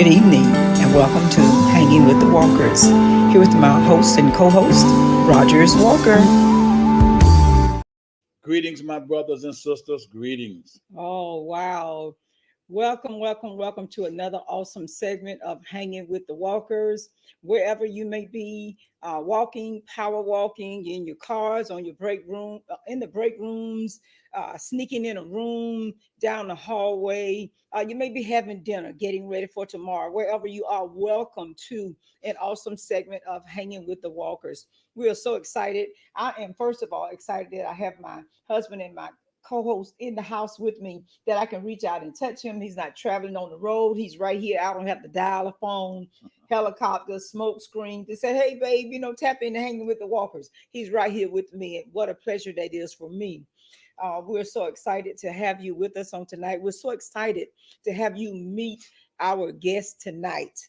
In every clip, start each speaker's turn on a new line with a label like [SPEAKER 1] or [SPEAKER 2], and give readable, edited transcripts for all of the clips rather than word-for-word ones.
[SPEAKER 1] Good evening, and welcome to Hanging with the Walkers. Here with my host and co host, Rogers Walker.
[SPEAKER 2] Greetings, my brothers and sisters. Greetings.
[SPEAKER 3] Oh, wow. Welcome to another awesome segment of Hanging with the Walkers. Wherever you may be, walking, power walking, in your cars, on your break room, in the break rooms, sneaking in a room, down the hallway. You may be having dinner, getting ready for tomorrow. Wherever you are, welcome to an awesome segment of Hanging with the Walkers. We are so excited. I am, first of all, excited that I have my husband and my co-host in the house with me that I can reach out and touch him. He's not traveling on the road. He's right here. I don't have to dial a phone, helicopter, smoke screen to say, hey, babe, tap in and hanging with the walkers. He's right here with me. And what a pleasure that is for me. We're so excited to have you with us on tonight. We're so excited to have you meet our guest tonight.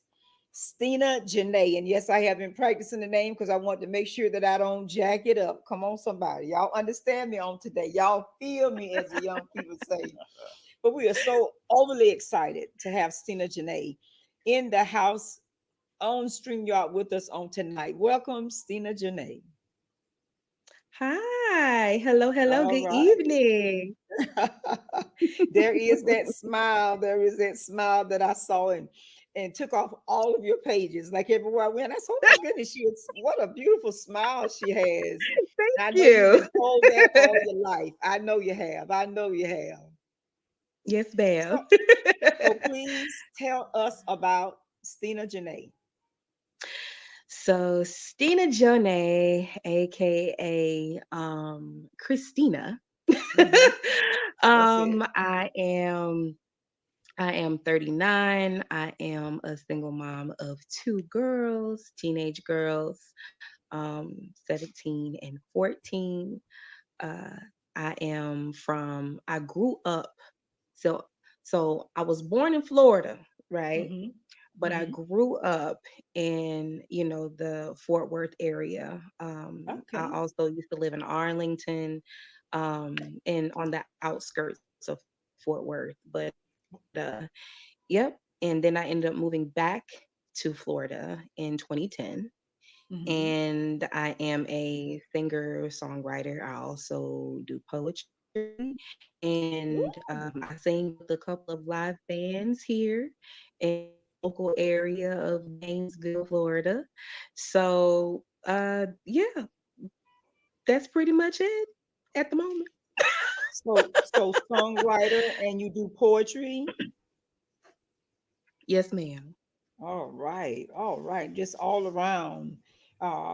[SPEAKER 3] Stinajone. And yes, I have been practicing the name because I want to make sure that I don't jack it up. Come on, somebody. Y'all understand me on today. Y'all feel me, as the young people say. But we are so overly excited to have Stinajone in the house on StreamYard with us on tonight. Welcome, Stinajone.
[SPEAKER 4] Hi, hello,
[SPEAKER 3] All
[SPEAKER 4] good
[SPEAKER 3] right.
[SPEAKER 4] evening.
[SPEAKER 3] There is that smile. There is that smile that I saw and took off all of your pages. Like everywhere I went, I said, "Oh my goodness, what a beautiful smile she has."
[SPEAKER 4] Thank
[SPEAKER 3] I know you've
[SPEAKER 4] you.
[SPEAKER 3] been told that all your life. I know you have. I know you have.
[SPEAKER 4] Yes,
[SPEAKER 3] So,
[SPEAKER 4] ma'am.
[SPEAKER 3] so please tell us about Stinajone.
[SPEAKER 4] So, Stinajone, aka Christina.
[SPEAKER 3] Mm-hmm. That's it.
[SPEAKER 4] I am 39. I am a single mom of two girls, teenage girls, 17 and 14. Uh, I grew up, so I was born in Florida, right?
[SPEAKER 3] Mm-hmm.
[SPEAKER 4] But I
[SPEAKER 3] Mm-hmm.
[SPEAKER 4] grew up in, the Fort Worth area. I
[SPEAKER 3] Okay.
[SPEAKER 4] also used to live in Arlington, and on the outskirts of Fort Worth. But yep. And then I ended up moving back to Florida in 2010.
[SPEAKER 3] Mm-hmm.
[SPEAKER 4] And I am a singer songwriter. I also do poetry, and I sing with a couple of live bands here in the local area of Gainesville, Florida. So, yeah, that's pretty much it at the moment.
[SPEAKER 3] So songwriter and you do poetry.
[SPEAKER 4] Yes, ma'am.
[SPEAKER 3] All right, all right. Just all around.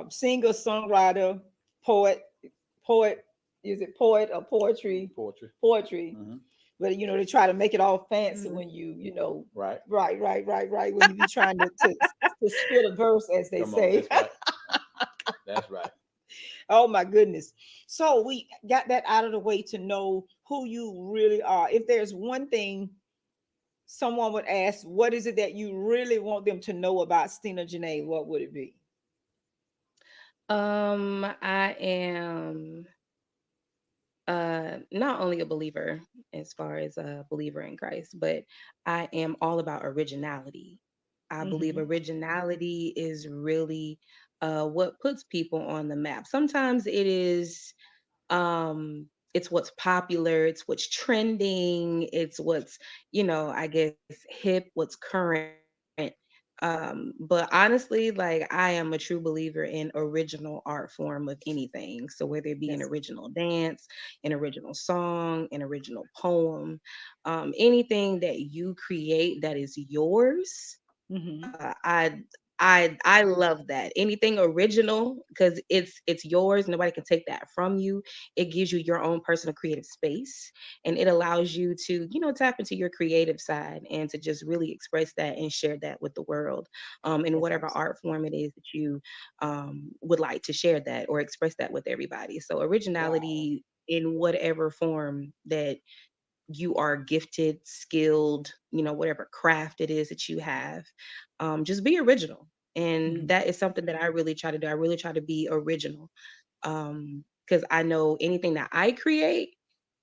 [SPEAKER 3] Singer, songwriter, poet, poet. Is it poet or poetry?
[SPEAKER 2] Poetry.
[SPEAKER 3] Poetry.
[SPEAKER 2] Hmm.
[SPEAKER 3] But they try to make it all fancy
[SPEAKER 4] Mhm.
[SPEAKER 3] when you.
[SPEAKER 2] Right.
[SPEAKER 3] Right. When you be trying to spit a verse, as they
[SPEAKER 2] Come on.
[SPEAKER 3] say.
[SPEAKER 2] That's right. That's right.
[SPEAKER 3] Oh my goodness. So we got that out of the way to know who you really are. If there's one thing someone would ask, what is it that you really want them to know about Stina Janae? What would it be?
[SPEAKER 4] I am not only a believer as far as a believer in Christ, but I am all about originality. I believe
[SPEAKER 3] Mm-hmm.
[SPEAKER 4] originality is really what puts people on the map. Sometimes it's what's popular, it's what's trending, it's what's, I guess hip, what's current. But honestly, like I am a true believer in original art form of anything. So whether it be an
[SPEAKER 3] That's
[SPEAKER 4] original dance, an original song, an original poem, anything that you create that is yours,
[SPEAKER 3] mm-hmm.
[SPEAKER 4] I love that. Anything original because it's yours. Nobody can take that from you. It gives you your own personal creative space, and it allows you to tap into your creative side and to just really express that and share that with the world, in
[SPEAKER 3] That's
[SPEAKER 4] whatever
[SPEAKER 3] awesome.
[SPEAKER 4] art form it is that you would like to share that or express that with everybody. So
[SPEAKER 3] Wow.
[SPEAKER 4] originality in whatever form that you are gifted, skilled, whatever craft it is that you have, just be original. And
[SPEAKER 3] Mm-hmm.
[SPEAKER 4] that is something that I really try to do. I really try to be original, because I know anything that I create,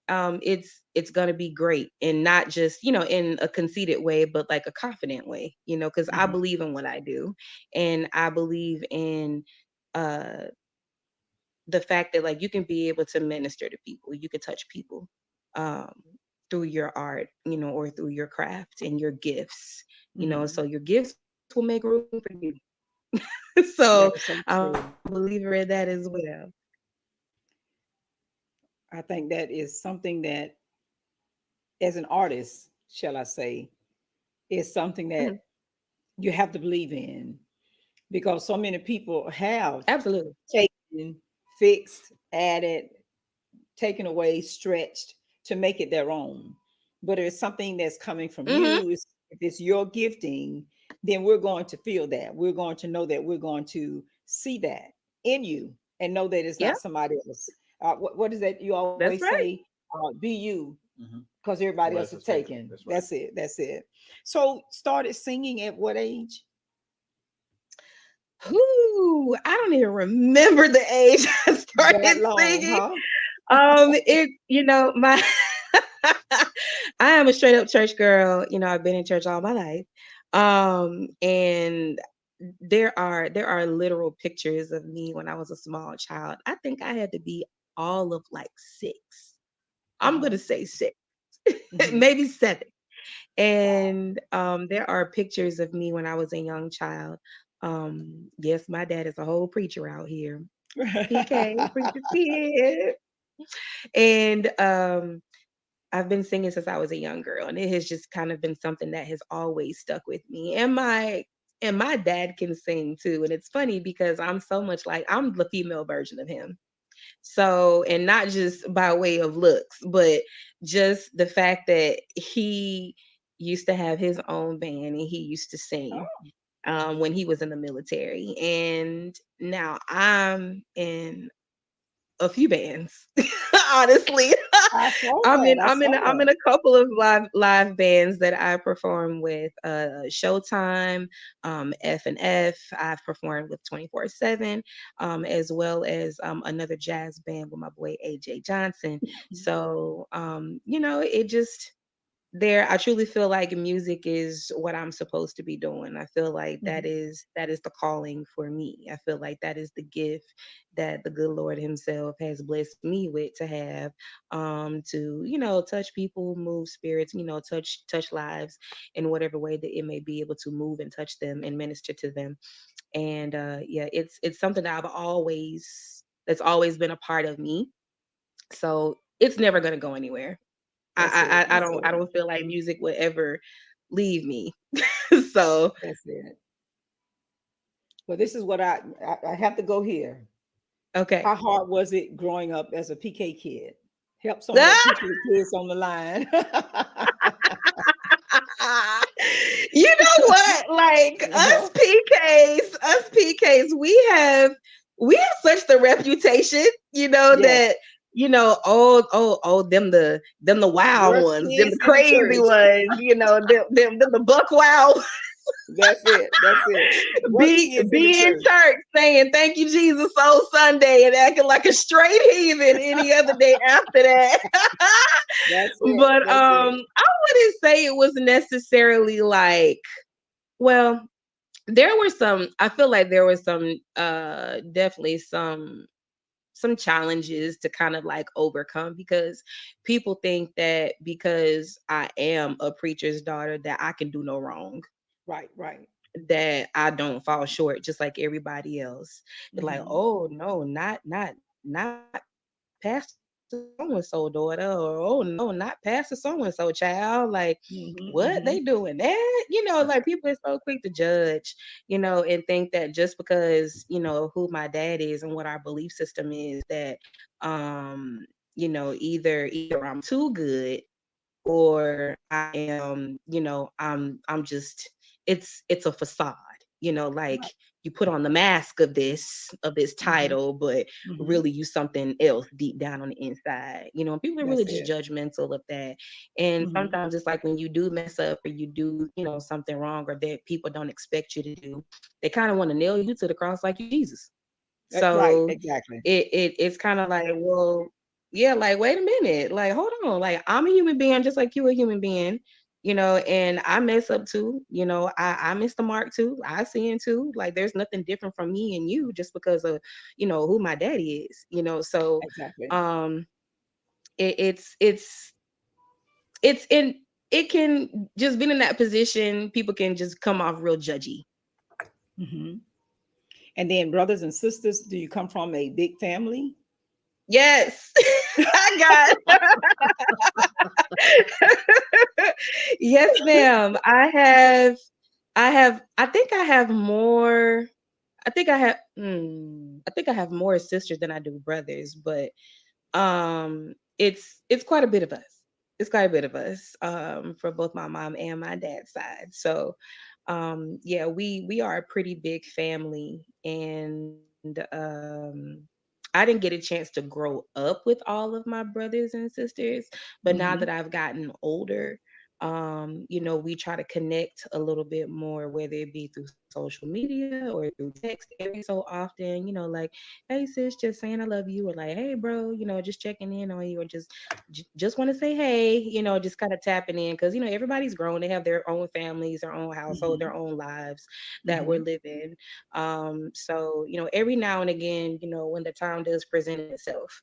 [SPEAKER 4] it's gonna be great, and not just, in a conceited way, but like a confident way, because I
[SPEAKER 3] Mhm.
[SPEAKER 4] believe in what I do, and I believe in uh the fact that like you can be able to minister to people, you can touch people um through your art, or through your craft and your gifts, so
[SPEAKER 3] Mhm.
[SPEAKER 4] your gifts will make room for you. So
[SPEAKER 3] That is so
[SPEAKER 4] I'm a
[SPEAKER 3] true.
[SPEAKER 4] believer in that as well.
[SPEAKER 3] I think that is something that, as an artist, shall I say, is something
[SPEAKER 4] Mhm.
[SPEAKER 3] that you have to believe in, because so many people have
[SPEAKER 4] Absolutely.
[SPEAKER 3] taken, fixed, added, taken away, stretched to make it their own. But if it's something that's coming from
[SPEAKER 4] Hmm.
[SPEAKER 3] you, if it's your gifting, then we're going to feel that. We're going to know that. We're going to see that in you and know that it's
[SPEAKER 4] Yeah,
[SPEAKER 3] not somebody else. What is that you always
[SPEAKER 4] that's right.
[SPEAKER 3] say? Be you,
[SPEAKER 2] Hmm.
[SPEAKER 3] because everybody
[SPEAKER 2] Somebody
[SPEAKER 3] else
[SPEAKER 2] else
[SPEAKER 3] is
[SPEAKER 2] is taking it.
[SPEAKER 3] taken.
[SPEAKER 2] That's right.
[SPEAKER 3] That's it. That's it. So started singing at what age?
[SPEAKER 4] Whoo, I don't even remember the age I
[SPEAKER 3] That
[SPEAKER 4] started
[SPEAKER 3] long,
[SPEAKER 4] singing.
[SPEAKER 3] huh?
[SPEAKER 4] It, my I am a straight up church girl. I've been in church all my life. And there are literal pictures of me when I was a small child. I think I had to be all of like 6. I'm
[SPEAKER 3] Uh-huh.
[SPEAKER 4] gonna say 6,
[SPEAKER 3] Hmm.
[SPEAKER 4] maybe 7.
[SPEAKER 3] Wow.
[SPEAKER 4] And there are pictures of me when I was a young child. Yes, my dad is a whole preacher out here. PK, preacher kid. And I've been singing since I was a young girl, and it has just kind of been something that has always stuck with me. And my dad can sing too. And it's funny because I'm so much like I'm the female version of him. So, and not just by way of looks, but just the fact that he used to have his own band and he used to sing
[SPEAKER 3] Oh,
[SPEAKER 4] when he was in the military. And now I'm in a few bands, honestly.
[SPEAKER 3] I saw
[SPEAKER 4] I'm
[SPEAKER 3] that.
[SPEAKER 4] in
[SPEAKER 3] I
[SPEAKER 4] I'm in
[SPEAKER 3] saw
[SPEAKER 4] I'm
[SPEAKER 3] that.
[SPEAKER 4] in a couple of live bands that I perform with Showtime, F and F. I've performed with 24/7, as well as another jazz band with my boy AJ Johnson. So it just there I truly feel like music is what I'm supposed to be doing. I feel like that
[SPEAKER 3] Mhm.
[SPEAKER 4] is the calling for me. I feel like that is the gift that the good Lord himself has blessed me with to have, to touch people, move spirits, touch lives in whatever way that it may be able to move and touch them and minister to them. And yeah, it's something that that's always been a part of me. So it's never going to go anywhere.
[SPEAKER 3] That's it.
[SPEAKER 4] I
[SPEAKER 3] That's
[SPEAKER 4] don't I
[SPEAKER 3] it.
[SPEAKER 4] don't feel like music would ever leave me. So
[SPEAKER 3] That's it. Well, this is what I have to go here.
[SPEAKER 4] okay.
[SPEAKER 3] How hard was it growing up as a PK kid? Help some of the PK kids on the line.
[SPEAKER 4] You know what? Like
[SPEAKER 3] Uh-huh.
[SPEAKER 4] us PKs, we have such the reputation,
[SPEAKER 3] Yes.
[SPEAKER 4] that them the wild
[SPEAKER 3] Worst
[SPEAKER 4] ones, them
[SPEAKER 3] kids
[SPEAKER 4] the
[SPEAKER 3] in the
[SPEAKER 4] crazy
[SPEAKER 3] church.
[SPEAKER 4] ones, them the buck wild.
[SPEAKER 3] That's it. That's it. Worst kids in the
[SPEAKER 4] Be in
[SPEAKER 3] church.
[SPEAKER 4] church saying thank you Jesus all Sunday and acting like a straight heathen any other day after that.
[SPEAKER 3] That's it.
[SPEAKER 4] But
[SPEAKER 3] That's it.
[SPEAKER 4] I wouldn't say it was necessarily like, well, there were some, I feel like there was some definitely some challenges to kind of like overcome, because people think that because I am a preacher's daughter that I can do no wrong,
[SPEAKER 3] Right, right.
[SPEAKER 4] that I don't fall short just like everybody else. They're like,
[SPEAKER 3] Hmm.
[SPEAKER 4] oh no, not Pastor so and so daughter, or oh no, not Pastor so and so child. Like,
[SPEAKER 3] Hmm.
[SPEAKER 4] what they
[SPEAKER 3] Hmm.
[SPEAKER 4] doing that? Like people are so quick to judge, and think that just because who my dad is and what our belief system is, that either I'm too good or I am, I'm just it's a facade, like you put on the mask of this
[SPEAKER 3] Hmm.
[SPEAKER 4] title, but
[SPEAKER 3] Hmm.
[SPEAKER 4] really you something else deep down on the inside, and people are
[SPEAKER 3] That's
[SPEAKER 4] really just
[SPEAKER 3] it.
[SPEAKER 4] judgmental of that. And
[SPEAKER 3] Hmm.
[SPEAKER 4] sometimes it's like when you do mess up or you do, something wrong or that people don't expect you to do, they kind of want to nail you to the cross like you Jesus.
[SPEAKER 3] Right,
[SPEAKER 4] So
[SPEAKER 3] exactly.
[SPEAKER 4] it's kind of like, well, yeah, like, wait a minute, like, hold on, like, I'm a human being just like you a human being, and I mess up too, I miss the mark too, I sin too. Like, there's nothing different from me and you just because of, who my daddy is, so
[SPEAKER 3] Exactly.
[SPEAKER 4] um it's in it can just being in that position, people can just come off real judgy.
[SPEAKER 3] Hmm. And then, brothers and sisters, do you come from a big family?
[SPEAKER 4] Yes. I got yes, ma'am. I think I have more. I think I have more sisters than I do brothers, but it's quite a bit of us. It's quite a bit of us, for both my mom and my dad's side. So yeah, we are a pretty big family, and I didn't get a chance to grow up with all of my brothers and sisters, but now that
[SPEAKER 3] Hmm.
[SPEAKER 4] I've gotten older, we try to connect a little bit more, whether it be through social media or through text every so often, like, hey sis, just saying I love you, or like, hey bro, just checking in on you, or just want to say hey, just kind of tapping in, because everybody's grown, they have their own families, their own household,
[SPEAKER 3] Hmm.
[SPEAKER 4] their own lives that we're
[SPEAKER 3] Hmm.
[SPEAKER 4] living. So every now and again, when the time does present itself,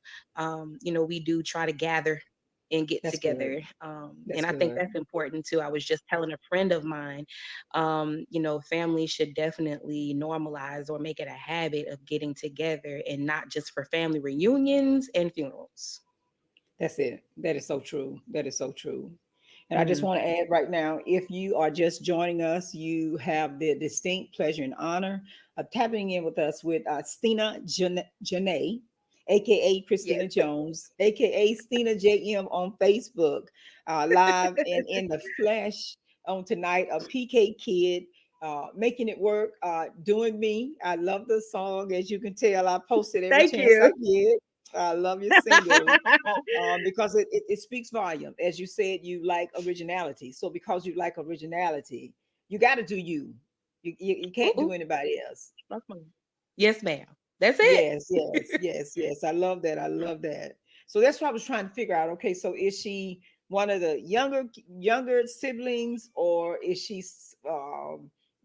[SPEAKER 4] we do try to gather and get
[SPEAKER 3] That's good.
[SPEAKER 4] together. And
[SPEAKER 3] That's
[SPEAKER 4] I think
[SPEAKER 3] good.
[SPEAKER 4] that's important too. I was just telling a friend of mine, families should definitely normalize or make it a habit of getting together, and not just for family reunions and funerals.
[SPEAKER 3] That's it. That is so true. That is so true. And I just
[SPEAKER 4] Hmm.
[SPEAKER 3] want to add right now, if you are just joining us, you have the distinct pleasure and honor of tapping in with us with Stinajone, aka
[SPEAKER 4] Yes.
[SPEAKER 3] Christina Jones, aka Stina JM on Facebook, live and in the flesh on tonight. A PK kid, making it work, doing me. I love the song, as you can tell. I post it every
[SPEAKER 4] Thank
[SPEAKER 3] chance I
[SPEAKER 4] you.
[SPEAKER 3] get. I love your single, because it speaks volume. As you said, you like originality. So because you like originality, you got to do you. You
[SPEAKER 4] Ooh,
[SPEAKER 3] can't do
[SPEAKER 4] ooh,
[SPEAKER 3] anybody else.
[SPEAKER 4] that's fine. Yes, ma'am. That's it.
[SPEAKER 3] Yes, yes, yes, yes. I love that. I love that. So that's what I was trying to figure out. Okay, so is she one of the younger siblings, or is she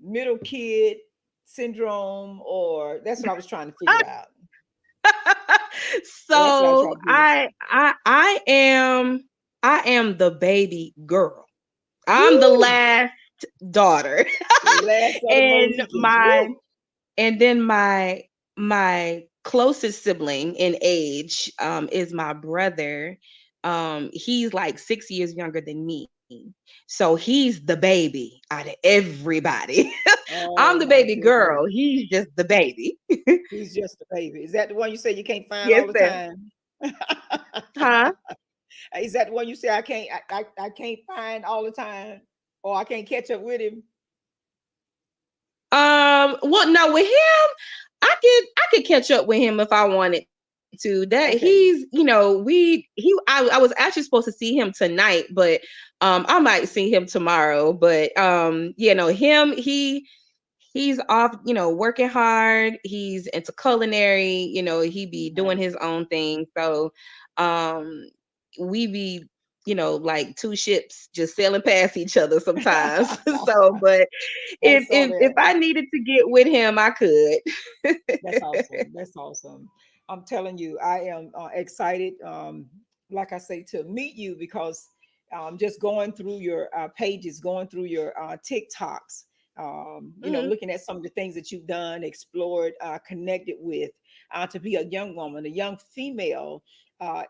[SPEAKER 3] middle kid syndrome, or that's what I was trying to figure out. That's what I was
[SPEAKER 4] So
[SPEAKER 3] trying to figure
[SPEAKER 4] I am the baby girl. I'm the
[SPEAKER 3] Woo!
[SPEAKER 4] last daughter.
[SPEAKER 3] Last of the
[SPEAKER 4] and
[SPEAKER 3] Mohicans.
[SPEAKER 4] my
[SPEAKER 3] Woo!
[SPEAKER 4] and then my closest sibling in age is my brother. He's like 6 years younger than me. So he's the baby out of everybody. I'm
[SPEAKER 3] Oh
[SPEAKER 4] the
[SPEAKER 3] my
[SPEAKER 4] baby
[SPEAKER 3] goodness.
[SPEAKER 4] girl. He's just the baby.
[SPEAKER 3] He's just a baby. Is that the one you say you can't find
[SPEAKER 4] Yes,
[SPEAKER 3] all the
[SPEAKER 4] ma'am.
[SPEAKER 3] time?
[SPEAKER 4] Huh?
[SPEAKER 3] Is that the one you say I can't find all the time, or I can't catch up with him?
[SPEAKER 4] Well, no, with him, I could catch up with him if I wanted to. That
[SPEAKER 3] Okay.
[SPEAKER 4] I was actually supposed to see him tonight, but I might see him tomorrow. But him, he's off, working hard. He's into culinary, he be doing
[SPEAKER 3] Nice.
[SPEAKER 4] his own thing. So um we be, like two ships just sailing past each other sometimes. So, but
[SPEAKER 3] I
[SPEAKER 4] if
[SPEAKER 3] saw
[SPEAKER 4] if if
[SPEAKER 3] that.
[SPEAKER 4] I needed to get with him, I could.
[SPEAKER 3] That's awesome. That's awesome. I'm telling you, I am excited. Like I say, to meet you, because just going through your pages, going through your TikToks,
[SPEAKER 4] Mhm.
[SPEAKER 3] looking at some of the things that you've done, explored, connected with, to be a young woman, a young female,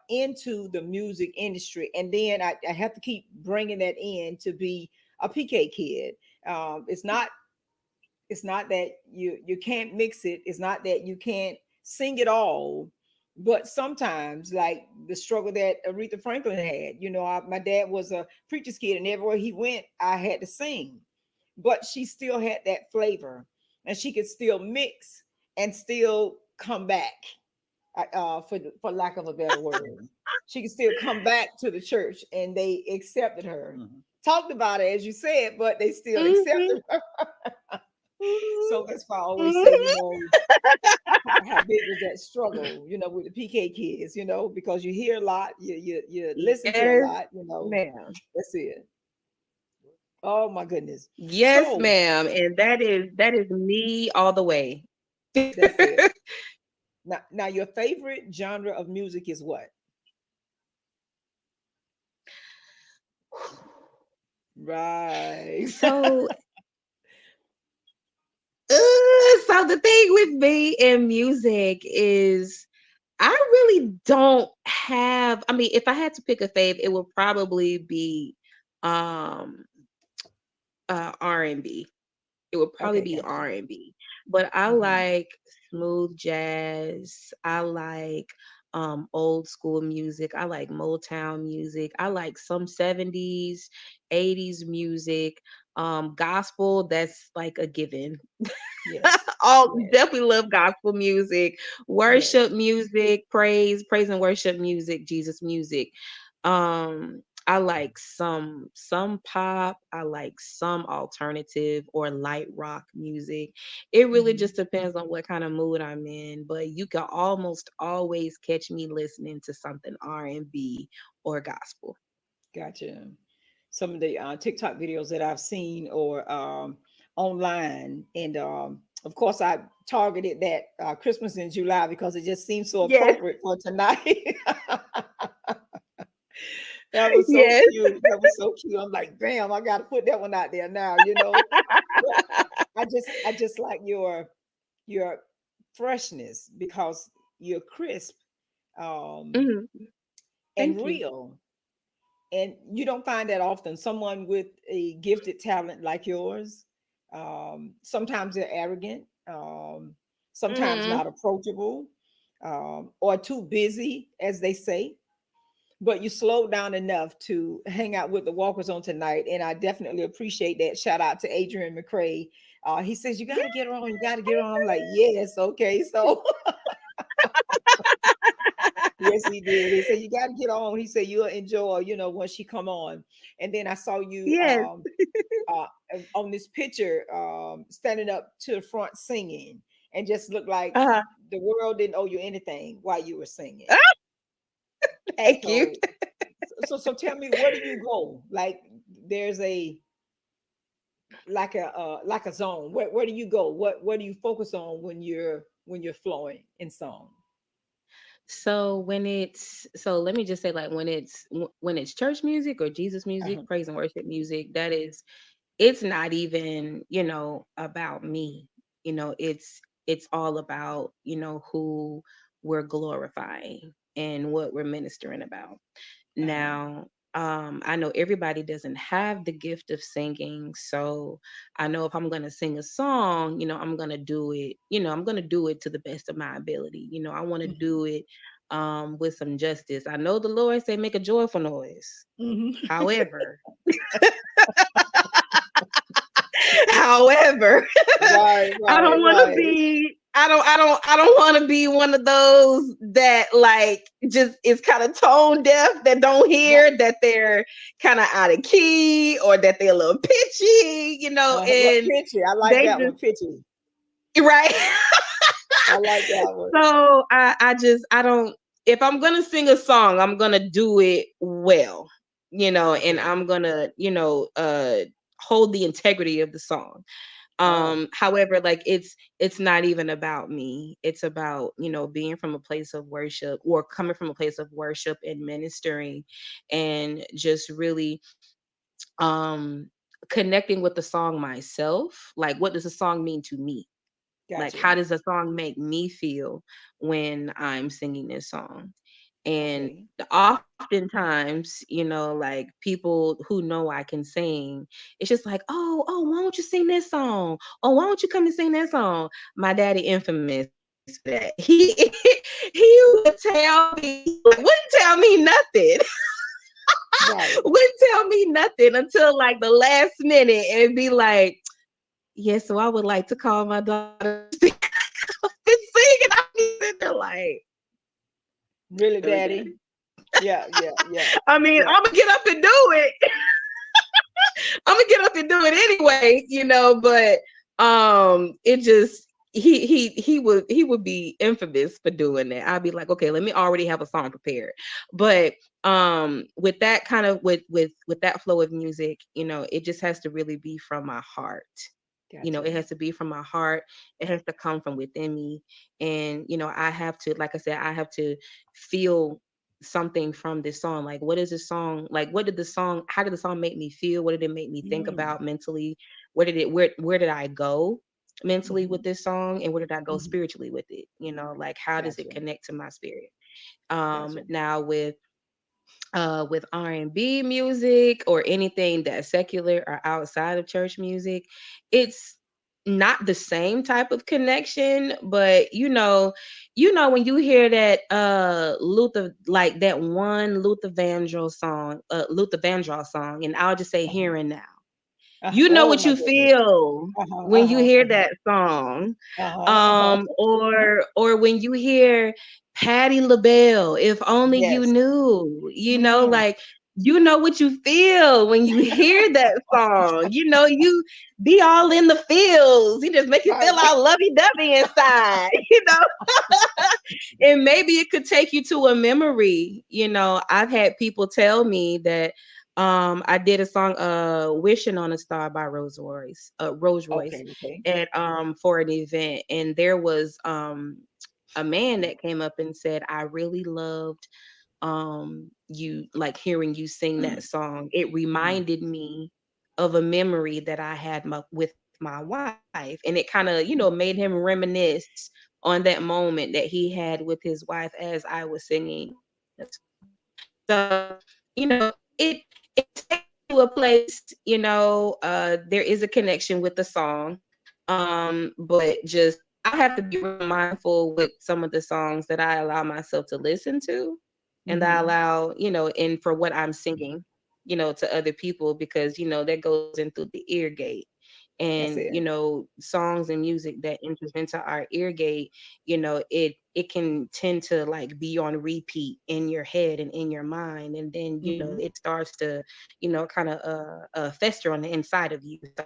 [SPEAKER 3] into the music industry, and then I have to keep bringing that in to be a PK kid. It's not that you can't mix it. It's not that you can't sing it all, but sometimes, like the struggle that Aretha Franklin had, my dad was a preacher's kid, and everywhere he went I had to sing, but she still had that flavor, and she could still mix and still come back, for lack of a better word. She could still come back to the church, and they accepted her.
[SPEAKER 2] Mhm.
[SPEAKER 3] Talked about it, as you said, but they still
[SPEAKER 4] Mhm.
[SPEAKER 3] accepted her. So that's why I always say,
[SPEAKER 4] Mhm.
[SPEAKER 3] how big was that struggle, with the PK kids, because you hear a lot, you listen to a
[SPEAKER 4] Yes,
[SPEAKER 3] lot,
[SPEAKER 4] ma'am.
[SPEAKER 3] That's it. Oh my goodness.
[SPEAKER 4] Yes,
[SPEAKER 3] So
[SPEAKER 4] ma'am. And that is me all the way.
[SPEAKER 3] that's it. Now your favorite genre of music is what? Right.
[SPEAKER 4] So, so the thing with me and music is I really don't have, I mean, if I had to pick a fave, it would probably be um R&B. It would probably
[SPEAKER 3] Okay,
[SPEAKER 4] be
[SPEAKER 3] gotcha.
[SPEAKER 4] R&B. But I
[SPEAKER 3] Hmm.
[SPEAKER 4] like smooth jazz. I like old school music. I like Motown music. I like some 70s, 80s music. Gospel, that's like a given.
[SPEAKER 3] Yes.
[SPEAKER 4] All
[SPEAKER 3] Yes.
[SPEAKER 4] definitely love gospel music, worship
[SPEAKER 3] Yes.
[SPEAKER 4] music, praise and worship music, Jesus music. I like some pop, I like some alternative or light rock music. It really
[SPEAKER 3] Hmm.
[SPEAKER 4] just depends on what kind of mood I'm in, but you can almost always catch me listening to something R&B or gospel.
[SPEAKER 3] Gotcha. Some of the TikTok videos that I've seen or online, and of course I targeted that Christmas in July because it just seems so
[SPEAKER 4] Yes,
[SPEAKER 3] appropriate for tonight. That was so
[SPEAKER 4] yes.
[SPEAKER 3] cute. That was so cute. I'm like, bam, I got to put that one out there now. But I just like your freshness because you're crisp, um,
[SPEAKER 4] Mhm.
[SPEAKER 3] and
[SPEAKER 4] Thank you.
[SPEAKER 3] real. And you don't find that often. Someone with a gifted talent like yours, sometimes they're arrogant, sometimes
[SPEAKER 4] Mhm.
[SPEAKER 3] not approachable, or too busy, as they say. But you slowed down enough to hang out with the walkers on tonight, and I definitely appreciate that. Shout out to Adrian McCrae. He says you got to get on, you got to get on. I'm like, yes, okay. So yes, he did. He said you got to get on. He said you'll enjoy, when she come on. And then I saw you
[SPEAKER 4] Yes.
[SPEAKER 3] uh, on this picture, standing up to the front singing, and just looked like
[SPEAKER 4] Uh-huh.
[SPEAKER 3] the world didn't owe you anything while you were singing.
[SPEAKER 4] Thank you.
[SPEAKER 3] So, so tell me, where do you go? Like, there's a like a zone. Where do you go? What do you focus on when you're flowing in song?
[SPEAKER 4] So let me just say, like, when it's church music or Jesus music,
[SPEAKER 3] Uh-huh.
[SPEAKER 4] praise and worship music, it's not even, about me. It's all about, who we're glorifying and what we're ministering about.
[SPEAKER 3] Uh-huh.
[SPEAKER 4] Now, I know everybody doesn't have the gift of singing, so I know if I'm gonna sing a song, I'm gonna do it to the best of my ability. I want to
[SPEAKER 3] Hmm.
[SPEAKER 4] do it with some justice. I know the Lord say make a joyful noise.
[SPEAKER 3] Hmm.
[SPEAKER 4] However, however,
[SPEAKER 3] Right,
[SPEAKER 4] I
[SPEAKER 3] right,
[SPEAKER 4] don't want to
[SPEAKER 3] right.
[SPEAKER 4] be. I don't want to be one of those that like just is kind of tone deaf, that don't
[SPEAKER 3] Right.
[SPEAKER 4] hear, that they're kind of out of key, or that they're a little pitchy,
[SPEAKER 3] What
[SPEAKER 4] and
[SPEAKER 3] pitchy? I like
[SPEAKER 4] they
[SPEAKER 3] that
[SPEAKER 4] just
[SPEAKER 3] one. Pitchy.
[SPEAKER 4] right.
[SPEAKER 3] I like that one.
[SPEAKER 4] So I don't. If I'm gonna sing a song, I'm gonna do it well, and
[SPEAKER 3] Okay.
[SPEAKER 4] I'm gonna hold the integrity of the song.
[SPEAKER 3] Oh,
[SPEAKER 4] However, like it's not even about me. It's about, being from a place of worship, or coming from a place of worship and ministering, and just really um connecting with the song myself. Like, what does the song mean to me? Like,
[SPEAKER 3] gotcha.
[SPEAKER 4] how does a song make me feel when I'm singing this song? And
[SPEAKER 3] Okay.
[SPEAKER 4] oftentimes, like, people who know I can sing, it's just like, oh, why don't you sing this song? Oh, why don't you come and sing that song? My daddy infamous for that. He would tell me, like, wouldn't tell me nothing.
[SPEAKER 3] Right.
[SPEAKER 4] Wouldn't tell me nothing until like the last minute, and be like, yeah, so I would like to call my daughter to sing, and I'm sitting there like,
[SPEAKER 3] Really,
[SPEAKER 4] really,
[SPEAKER 3] Daddy?
[SPEAKER 4] daddy?
[SPEAKER 3] Yeah, yeah, yeah,
[SPEAKER 4] I mean,
[SPEAKER 3] yeah.
[SPEAKER 4] I'm gonna get up and do it. I'm gonna get up and do it anyway, but it just, he would be infamous for doing that. I'd be like, okay, let me already have a song prepared. But with that kind of with that flow of music, it just has to really be from my heart. It
[SPEAKER 3] Gotcha.
[SPEAKER 4] has to be from my heart. It has to come from within me. And, I have to, like I said, I have to feel something from this song. Like, what is this song? Like, how did the song make me feel? What did it make me think
[SPEAKER 3] Mm,
[SPEAKER 4] about mentally? Where did I go mentally with
[SPEAKER 3] mhm,
[SPEAKER 4] this song? And where did I go
[SPEAKER 3] mhm.
[SPEAKER 4] spiritually with it? Like, how does it
[SPEAKER 3] Gotcha.
[SPEAKER 4] connect to my spirit?
[SPEAKER 3] Gotcha.
[SPEAKER 4] Now with R&B music or anything that's secular or outside of church music, it's not the same type of connection, but when you hear that Luther, like that one Luther Vandross song, and I'll just say
[SPEAKER 3] Uh-huh.
[SPEAKER 4] here and now.
[SPEAKER 3] Uh-huh.
[SPEAKER 4] You know
[SPEAKER 3] Oh
[SPEAKER 4] what
[SPEAKER 3] my
[SPEAKER 4] you
[SPEAKER 3] goodness.
[SPEAKER 4] feel
[SPEAKER 3] Uh-huh.
[SPEAKER 4] when you
[SPEAKER 3] Uh-huh.
[SPEAKER 4] hear
[SPEAKER 3] Uh-huh.
[SPEAKER 4] that song.
[SPEAKER 3] Uh-huh. Uh-huh.
[SPEAKER 4] Or when you hear Patti LaBelle, if only you
[SPEAKER 3] Yes.
[SPEAKER 4] knew,
[SPEAKER 3] Mm.
[SPEAKER 4] like you know what you feel when you hear that song. You be all in the feels. You just make you
[SPEAKER 3] Right.
[SPEAKER 4] feel all lovey-dovey inside, and maybe it could take you to a memory. I've had people tell me that I did a song Wishing on a Star by Rose Royce,
[SPEAKER 3] Okay. Okay.
[SPEAKER 4] at for an event, and there was a man that came up and said, I really loved you, like hearing you sing that song. It
[SPEAKER 3] Mhm.
[SPEAKER 4] reminded me of a memory that I had with my wife, and it kind of made him reminisce on that moment that he had with his wife as I was singing the song. So it takes you to a place. There is a connection with the song. But just I have to be real mindful with some of the songs that I allow myself to listen to, and that I
[SPEAKER 3] Mhm.
[SPEAKER 4] allow, and for what I'm singing, to other people, because that goes in through the ear gate.
[SPEAKER 3] That's
[SPEAKER 4] And
[SPEAKER 3] it.
[SPEAKER 4] songs and music that enters into our ear gate, it can tend to like be on repeat in your head and in your mind, and then
[SPEAKER 3] Mhm.
[SPEAKER 4] it starts to kind of fester on the inside of you. So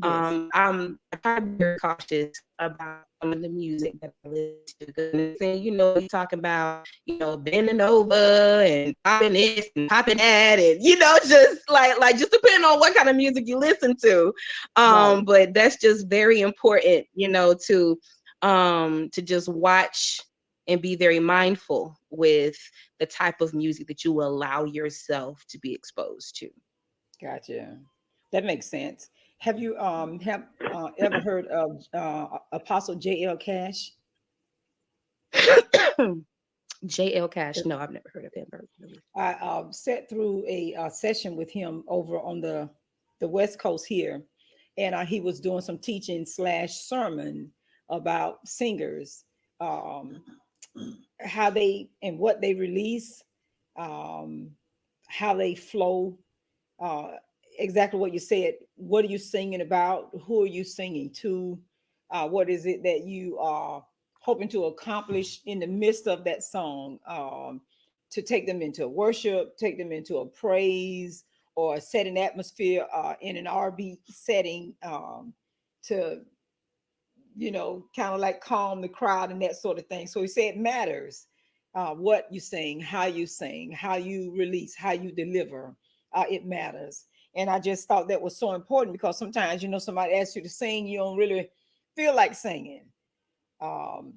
[SPEAKER 3] Yes.
[SPEAKER 4] I try to be very cautious about some of the music that I listen to, because next thing you talking about, bending over and popping this and popping that, and just like just depending on what kind of music you listen to.
[SPEAKER 3] Right.
[SPEAKER 4] But that's just very important, to just watch and be very mindful with the type of music that you allow yourself to be exposed to.
[SPEAKER 3] Gotcha. That makes sense. Have you have ever heard of Apostle J.L. Cash?
[SPEAKER 4] JL Cash. No, I've never heard of him personally.
[SPEAKER 3] I sat through a session with him over on the West Coast here, and he was doing some teaching slash sermon about singers, um, how they and what they release, um, how they flow. Uh, exactly what you said. What are you singing about? Who are you singing to? What is it that you are hoping to accomplish in the midst of that song? To take them into worship, take them into a praise, or set an atmosphere in an RB setting, to kind of like calm the crowd and that sort of thing. So he said it matters what you sing, how you release, how you deliver. It matters. And I just thought that was so important, because sometimes, somebody asks you to sing, you don't really feel like singing. Um,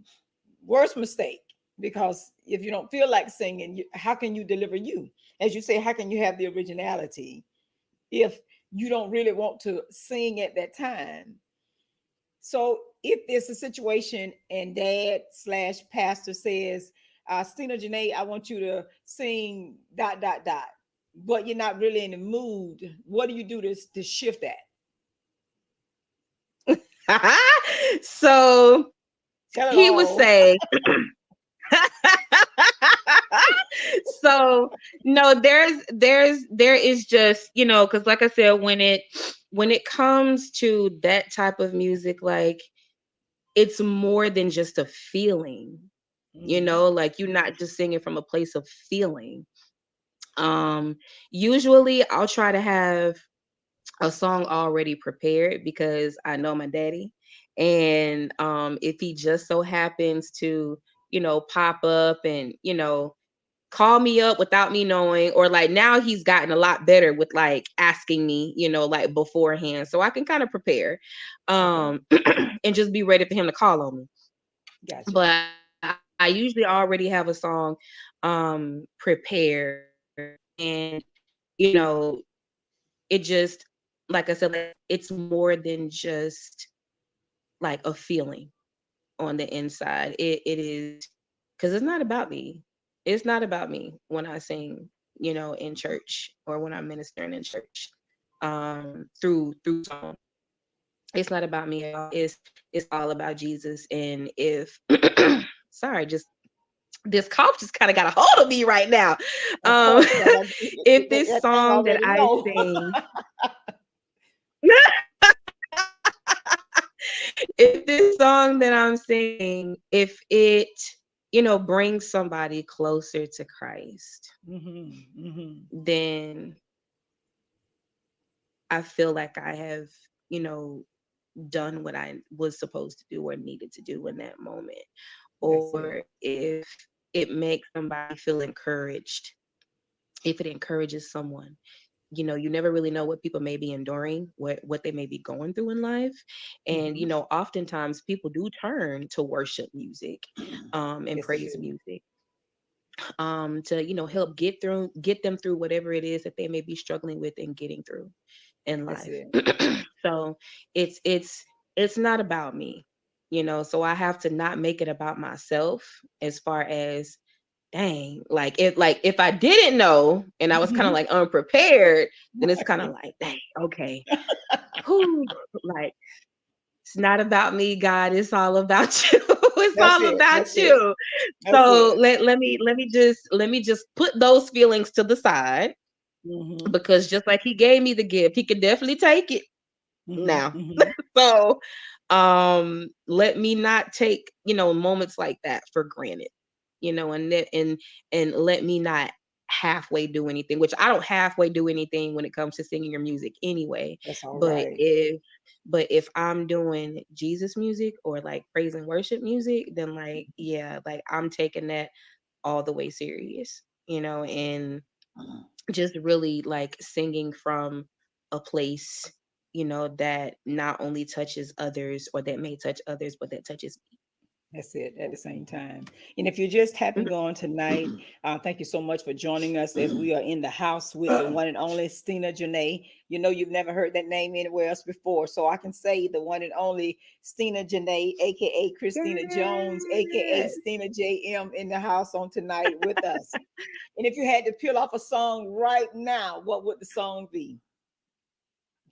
[SPEAKER 3] Worst mistake, because if you don't feel like singing, how can you deliver you? As you say, how can you have the originality if you don't really want to sing at that time? So if there's a situation and dad slash pastor says, Stinajone, I want you to sing dot dot dot, but you're not really in the mood, what do you do to shift that?
[SPEAKER 4] So
[SPEAKER 3] Tell it
[SPEAKER 4] he would
[SPEAKER 3] all.
[SPEAKER 4] say, so no, there is just, because like I said, when it comes to that type of music, like it's more than just a feeling,
[SPEAKER 3] Mm-hmm.
[SPEAKER 4] like you're not just singing from a place of feeling. Um, Usually I'll try to have a song already prepared, because I know my daddy, And if he just so happens to, pop up and, call me up without me knowing, or like now he's gotten a lot better with like asking me, like beforehand, so I can kind of prepare
[SPEAKER 3] Okay.
[SPEAKER 4] and just be ready for him to call on me.
[SPEAKER 3] Gotcha.
[SPEAKER 4] But I usually already have a song prepared, and you know it just, like I said, like, it's more than just like a feeling on the inside. It is, because it's not about me. It's not about me when I sing, in church, or when I'm ministering in church, through song. It's not about me at all. It's all about Jesus. And if sorry, just this cough just kind of got a hold of me right now.
[SPEAKER 3] Of
[SPEAKER 4] Um
[SPEAKER 3] course, because
[SPEAKER 4] if this
[SPEAKER 3] that thing
[SPEAKER 4] song that
[SPEAKER 3] already
[SPEAKER 4] I
[SPEAKER 3] know.
[SPEAKER 4] sing if this song that I'm singing, if it, brings somebody closer to Christ, then I feel like I have, you know, done what I was supposed to do or needed to do in that moment.
[SPEAKER 3] That's it.
[SPEAKER 4] Or if it makes somebody feel encouraged, if it encourages someone, you never really know what people may be enduring, what they may be going through in life. And
[SPEAKER 3] Mhm.
[SPEAKER 4] oftentimes people do turn to worship music, and
[SPEAKER 3] Yes, they
[SPEAKER 4] praise
[SPEAKER 3] do.
[SPEAKER 4] music, to help get them through whatever it is that they may be struggling with and getting through in
[SPEAKER 3] That's
[SPEAKER 4] life.
[SPEAKER 3] it.
[SPEAKER 4] So it's not about me, so I have to not make it about myself, as far as, dang, like if I didn't know and I was kind of
[SPEAKER 3] Mhm.
[SPEAKER 4] like unprepared, then it's kind of
[SPEAKER 3] Right.
[SPEAKER 4] like, dang, okay, whew, like, it's not about me, God. It's all about you. It's
[SPEAKER 3] That's
[SPEAKER 4] all
[SPEAKER 3] it.
[SPEAKER 4] about
[SPEAKER 3] That's it.
[SPEAKER 4] you.
[SPEAKER 3] That's
[SPEAKER 4] So
[SPEAKER 3] it.
[SPEAKER 4] let me just put those feelings to the side,
[SPEAKER 3] Mhm.
[SPEAKER 4] because just like he gave me the gift, he could definitely take it
[SPEAKER 3] Mhm.
[SPEAKER 4] now.
[SPEAKER 3] Mhm.
[SPEAKER 4] So let me not take, moments like that for granted, and let me not halfway do anything, which I don't halfway do anything when it comes to singing your music anyway.
[SPEAKER 3] That's all
[SPEAKER 4] But
[SPEAKER 3] right.
[SPEAKER 4] if I'm doing Jesus music or like praise and worship music, then like, yeah, like I'm taking that all the way serious, and just really like singing from a place, that not only touches others, or that may touch others, but that touches
[SPEAKER 3] That's it at the same time. And if you're just
[SPEAKER 4] me.
[SPEAKER 3] tapping on tonight, thank you so much for joining us as we are in the house with the one and only Stinajone. You know, you've never heard that name anywhere else before. So I can say the one and only Stinajone, aka Christina Jones, aka
[SPEAKER 4] Yes.
[SPEAKER 3] Stina JM, in the house on tonight with us. And if you had to peel off a song right now, what would the song be?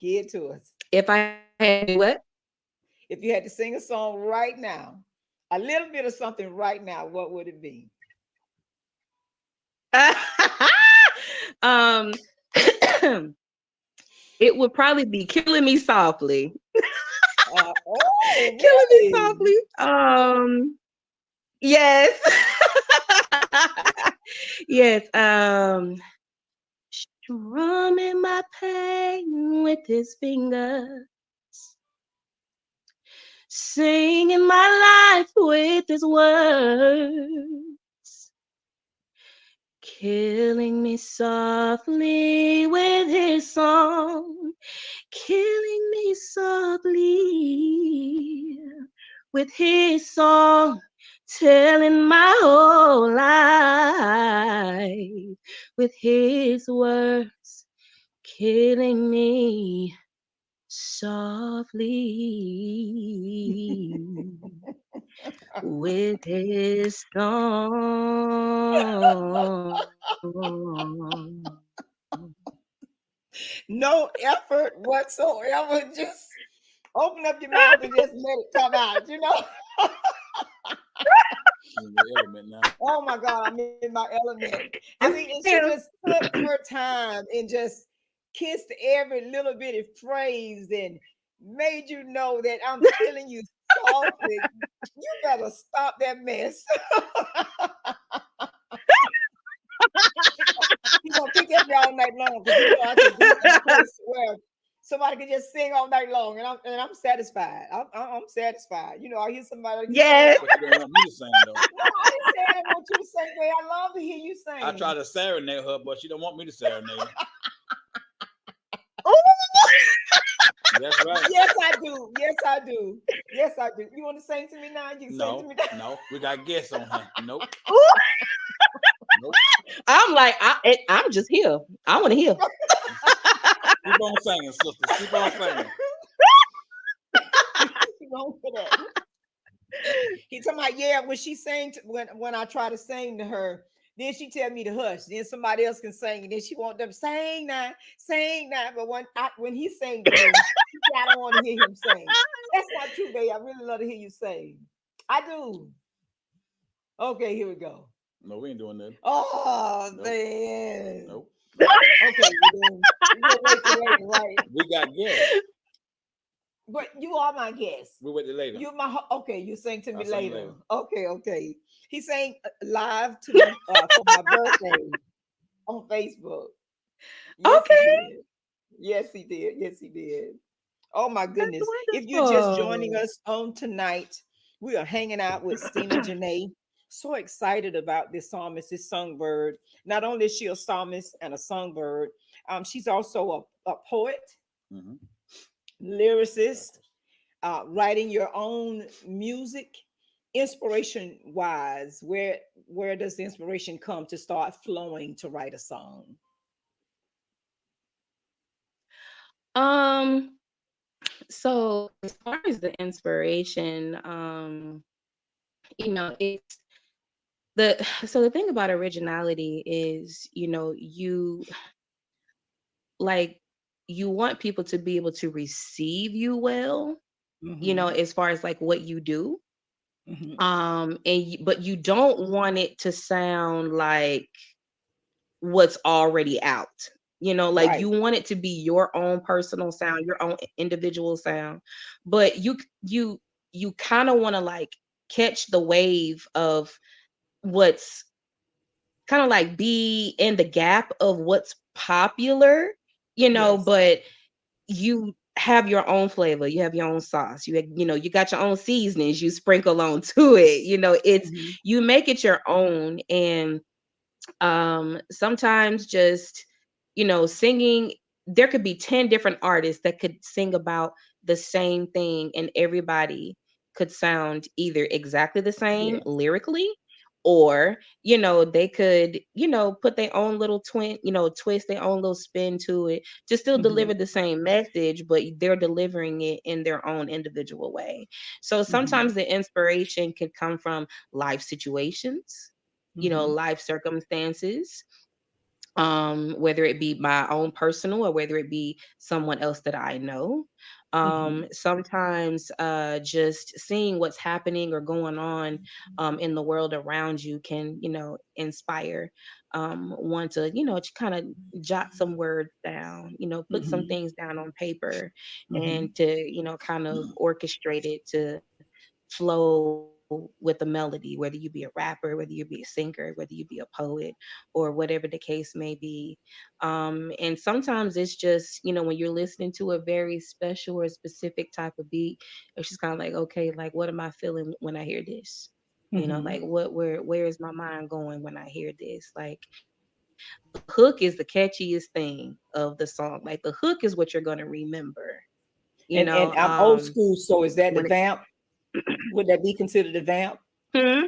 [SPEAKER 3] Give it to us.
[SPEAKER 4] If I had to do what?
[SPEAKER 3] If you had to sing a song right now, a little bit of something right now, what would it be?
[SPEAKER 4] um it would probably be Killing Me Softly.
[SPEAKER 3] Oh,
[SPEAKER 4] Killing Me
[SPEAKER 3] really?
[SPEAKER 4] Softly. Yes. Yes. Strumming my pain with his fingers, singing my life with his words, killing me softly with his song, killing me softly with his song, telling my whole life with his words, killing me softly with his song.
[SPEAKER 3] No effort whatsoever. Just open up your mouth and just let it come out, you know?
[SPEAKER 2] In the element now.
[SPEAKER 3] Oh my God, I'm in my element. I mean, and she
[SPEAKER 4] Damn.
[SPEAKER 3] just took her time and just kissed every little bit of phrase and made you know that I'm killing you softly. You better stop that mess. You're gonna pick at me all night long because you know I can be in a place where somebody can just sing all night long, and I'm satisfied. I'm satisfied. You know, I hear somebody can sing.
[SPEAKER 4] Yes.
[SPEAKER 2] But you don't want me to sing though.
[SPEAKER 3] No, I didn't say I didn't want you to sing, babe. I love to hear you
[SPEAKER 2] I
[SPEAKER 3] sing.
[SPEAKER 2] try to serenade her, but she don't want me to serenade.
[SPEAKER 4] Ooh.
[SPEAKER 2] That's right.
[SPEAKER 3] Yes, I do. Yes, I do. Yes, I do. You want to sing to me now? You can sing to
[SPEAKER 2] No,
[SPEAKER 3] me now.
[SPEAKER 2] no, we got guests on here. Nope,
[SPEAKER 4] Ooh.
[SPEAKER 2] nope.
[SPEAKER 4] I'm like, I'm just here. I want to hear.
[SPEAKER 2] Keep on singing, sister. Keep on singing.
[SPEAKER 3] You wrong for that. He talking about, yeah, when she sang when I try to sing to her, then she tell me to hush. Then somebody else can sing, and then she want them sing now, sing now. But when he sang to me, she said, I don't want to hear him sing. That's not true, babe. I really love to hear you sing. I do. Okay, here we go.
[SPEAKER 2] No, we ain't doing that.
[SPEAKER 3] Oh
[SPEAKER 2] Nope.
[SPEAKER 3] man.
[SPEAKER 2] Nope.
[SPEAKER 3] Okay, we'll wait till later, right?
[SPEAKER 2] We got guests.
[SPEAKER 3] But you are my guest.
[SPEAKER 2] We'll wait till later.
[SPEAKER 3] You okay. You sing to me
[SPEAKER 2] I'll sing
[SPEAKER 3] later.
[SPEAKER 2] later.
[SPEAKER 3] Okay. He sang live to me for my birthday on Facebook. Yes,
[SPEAKER 4] Okay.
[SPEAKER 3] he did. Yes, he did. Yes, he did. Oh my
[SPEAKER 4] That's
[SPEAKER 3] goodness! If you're just joining
[SPEAKER 4] wonderful.
[SPEAKER 3] us on tonight, we are hanging out with Stinajone. So excited about this psalmist, this songbird. Not only is she a psalmist and a songbird, she's also a poet,
[SPEAKER 2] Mhm.
[SPEAKER 3] lyricist, writing your own music. Inspiration wise, where does the inspiration come to start flowing to write a song?
[SPEAKER 4] Um, so as far as the inspiration, it's the thing about originality is, you like you want people to be able to receive you well,
[SPEAKER 3] Mm-hmm.
[SPEAKER 4] as far as like what you do.
[SPEAKER 3] Mm-hmm.
[SPEAKER 4] But you don't want it to sound like what's already out. Like
[SPEAKER 3] Right.
[SPEAKER 4] you want it to be your own personal sound, your own individual sound. But you kind of want to like catch the wave of what's kind of like be in the gap of what's popular,
[SPEAKER 3] Yes.
[SPEAKER 4] but you have your own flavor, you have your own sauce, you got your own seasonings you sprinkle on to it. It's
[SPEAKER 3] Mm-hmm.
[SPEAKER 4] you make it your own. And sometimes just singing, there could be 10 different artists that could sing about the same thing, and everybody could sound either exactly the same
[SPEAKER 3] Yeah.
[SPEAKER 4] lyrically, or they could put their own little twist, their own little spin to it, to still
[SPEAKER 3] Mm-hmm.
[SPEAKER 4] deliver the same message, but they're delivering it in their own individual way. So
[SPEAKER 3] Mm-hmm.
[SPEAKER 4] sometimes the inspiration can come from life situations,
[SPEAKER 3] Mm-hmm.
[SPEAKER 4] life circumstances, whether it be my own personal or whether it be someone else that I know.
[SPEAKER 3] Mm-hmm.
[SPEAKER 4] Sometimes just seeing what's happening or going on in the world around you can, inspire one to, to kind of jot some words down, put some
[SPEAKER 3] Mm-hmm.
[SPEAKER 4] things down on paper,
[SPEAKER 3] Mm-hmm.
[SPEAKER 4] and to, kind of orchestrate it to flow with a melody, whether you be a rapper, whether you be a singer, whether you be a poet, or whatever the case may be. And sometimes it's just, when you're listening to a very special or specific type of beat, it's just kind of like, okay, like what am I feeling when I hear this?
[SPEAKER 3] Mm-hmm.
[SPEAKER 4] Like where is my mind going when I hear this? Like the hook is the catchiest thing of the song. Like the hook is what you're gonna remember.
[SPEAKER 3] And I'm old school, so is
[SPEAKER 4] When
[SPEAKER 3] that the vamp? Would that be considered a vamp?
[SPEAKER 4] Hmm?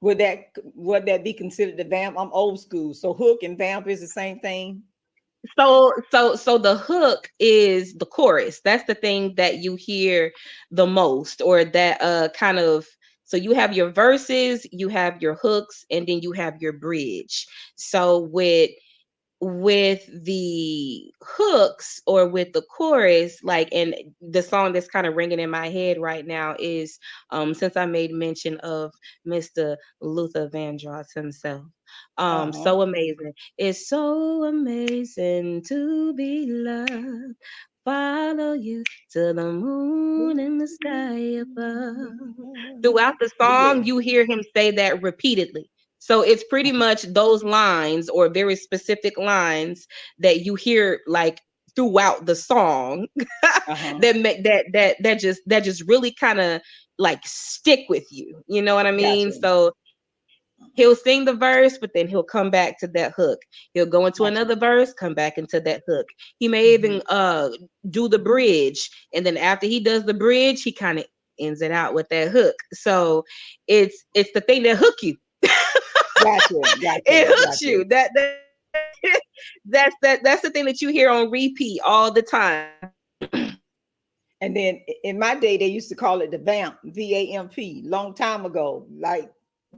[SPEAKER 3] Would that be considered the vamp? I'm old school, so hook and vamp is the same thing.
[SPEAKER 4] So the hook is the chorus. That's the thing that you hear the most, or that kind of. So you have your verses, you have your hooks, and then you have your bridge. So with the hooks or with the chorus, like, and the song that's kind of ringing in my head right now is, since I made mention of Mr. Luther Vandross himself,
[SPEAKER 3] Uh-huh.
[SPEAKER 4] so amazing. It's so amazing to be loved, follow you to the moon and the sky above. Throughout the song
[SPEAKER 3] Yeah.
[SPEAKER 4] you hear him say that repeatedly. So it's pretty much those lines, or very specific lines, that you hear like throughout the song
[SPEAKER 3] Uh-huh.
[SPEAKER 4] that just really kind of like stick with you. You know what I mean?
[SPEAKER 3] Gotcha.
[SPEAKER 4] So he'll sing the verse, but then he'll come back to that hook. He'll go into
[SPEAKER 3] Gotcha.
[SPEAKER 4] another verse, come back into that hook. He may
[SPEAKER 3] Hmm.
[SPEAKER 4] even do the bridge, and then after he does the bridge, he kind of ends it out with that hook. So it's the thing that hook you.
[SPEAKER 3] Gotcha. Gotcha.
[SPEAKER 4] It hooks
[SPEAKER 3] Gotcha.
[SPEAKER 4] you. That's the thing that you hear on repeat all the time.
[SPEAKER 3] And then in my day, they used to call it the vamp, VAMP, long time ago. Like,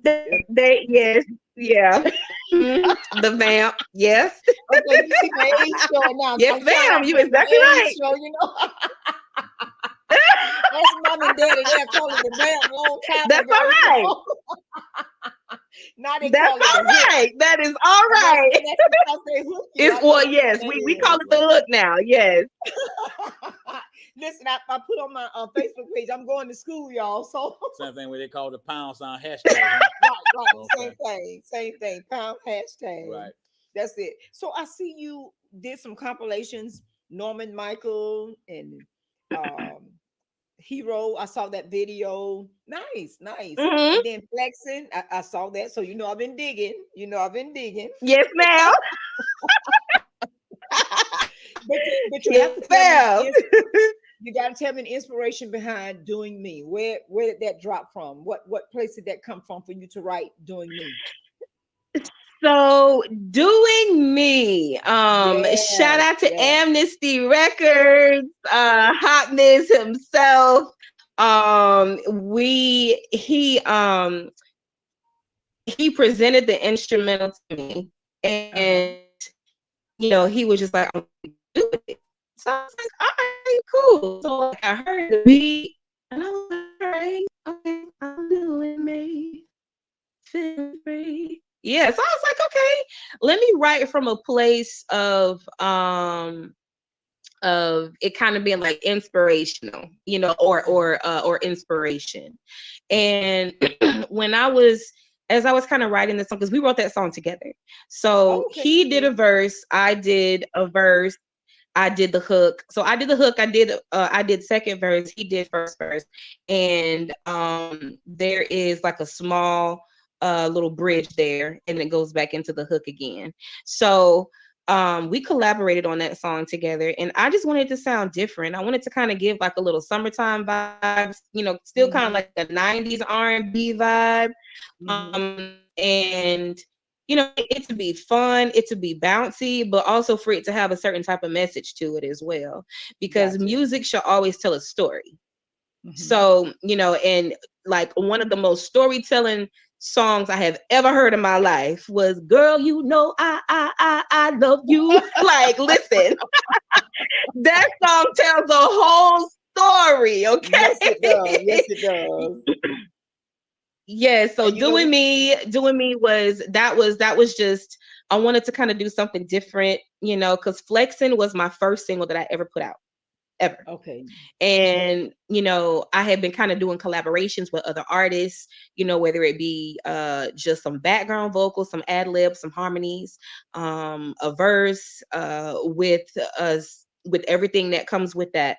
[SPEAKER 4] They yes, yeah. The vamp, yes.
[SPEAKER 3] okay, you see my age showing now.
[SPEAKER 4] Yes,
[SPEAKER 3] I'm trying
[SPEAKER 4] ma'am.
[SPEAKER 3] to
[SPEAKER 4] You
[SPEAKER 3] make my
[SPEAKER 4] exactly
[SPEAKER 3] age
[SPEAKER 4] right.
[SPEAKER 3] show, you know. That's mom and daddy. They call it the vamp long time
[SPEAKER 4] That's
[SPEAKER 3] ago,
[SPEAKER 4] all
[SPEAKER 3] you
[SPEAKER 4] right.
[SPEAKER 3] know. Now they
[SPEAKER 4] That's
[SPEAKER 3] call it
[SPEAKER 4] all
[SPEAKER 3] the hook.
[SPEAKER 4] right. That is all
[SPEAKER 3] And
[SPEAKER 4] right.
[SPEAKER 3] that's because they hook you.
[SPEAKER 4] It's
[SPEAKER 3] I know
[SPEAKER 4] well,
[SPEAKER 3] that's what
[SPEAKER 4] yes,
[SPEAKER 3] that
[SPEAKER 4] we call
[SPEAKER 3] is.
[SPEAKER 4] it the hook now. Yes.
[SPEAKER 3] Listen, I put on my Facebook page, I'm going to school, y'all. So
[SPEAKER 2] Same thing where they call the pound sign hashtag. Huh?
[SPEAKER 3] right,
[SPEAKER 2] Okay.
[SPEAKER 3] same thing. Pound hashtag.
[SPEAKER 2] Right.
[SPEAKER 3] That's it. So I see you did some compilations, Norman Michael and um Hero. I saw that video. Nice, nice.
[SPEAKER 4] Hmm.
[SPEAKER 3] And then flexing, I saw that. So you know I've been digging. You know I've been digging.
[SPEAKER 4] Yes, ma'am.
[SPEAKER 3] But you have
[SPEAKER 4] Yes,
[SPEAKER 3] to tell me
[SPEAKER 4] ma'am.
[SPEAKER 3] you got to tell me the inspiration behind Doing Me. Where did that drop from? What place did that come from for you to write Doing Me?
[SPEAKER 4] So doing me. Shout
[SPEAKER 3] Yes,
[SPEAKER 4] out to
[SPEAKER 3] yes.
[SPEAKER 4] Amnesty Records, Hotness himself. We he presented the instrumental to me,
[SPEAKER 3] Uh-huh.
[SPEAKER 4] and he was just like, I'm gonna do it. So I was like, all right, cool. So like I heard the beat and I was like, all right, okay, I'm doing me. Feeling free. Yeah, so I was like, okay, let me write from a place of it kind of being like inspirational, or inspiration. And when as I was kind of writing this song, because we wrote that song together. So
[SPEAKER 3] Oh, okay,
[SPEAKER 4] he
[SPEAKER 3] you
[SPEAKER 4] did a
[SPEAKER 3] did.
[SPEAKER 4] verse, I did a verse, I did the hook. So I did the hook, I did second verse, he did first verse. And there is like a small little bridge there, and it goes back into the hook again. So we collaborated on that song together, and I just wanted to sound different. I wanted to kind of give like a little summertime vibes, still kind of
[SPEAKER 3] Mm-hmm.
[SPEAKER 4] like a 90s R&B vibe.
[SPEAKER 3] Mm-hmm.
[SPEAKER 4] And it to be fun, it to be bouncy, but also for it to have a certain type of message to it as well, because
[SPEAKER 3] Gotcha.
[SPEAKER 4] music should always tell a story.
[SPEAKER 3] Mm-hmm.
[SPEAKER 4] So, and like one of the most storytelling songs I have ever heard in my life was "Girl, I love you." Like, listen, that song tells a whole story,
[SPEAKER 3] Yes, it does. Yes,
[SPEAKER 4] okay?
[SPEAKER 3] it does.
[SPEAKER 4] Yeah, so
[SPEAKER 3] And you know,
[SPEAKER 4] doing me was just, I wanted to kind of do something different, because Flexin' was my first single that I ever put out, ever.
[SPEAKER 3] okay.
[SPEAKER 4] And I had been kind of doing collaborations with other artists, whether it be just some background vocals, some ad libs, some harmonies, a verse, with us, with everything that comes with that.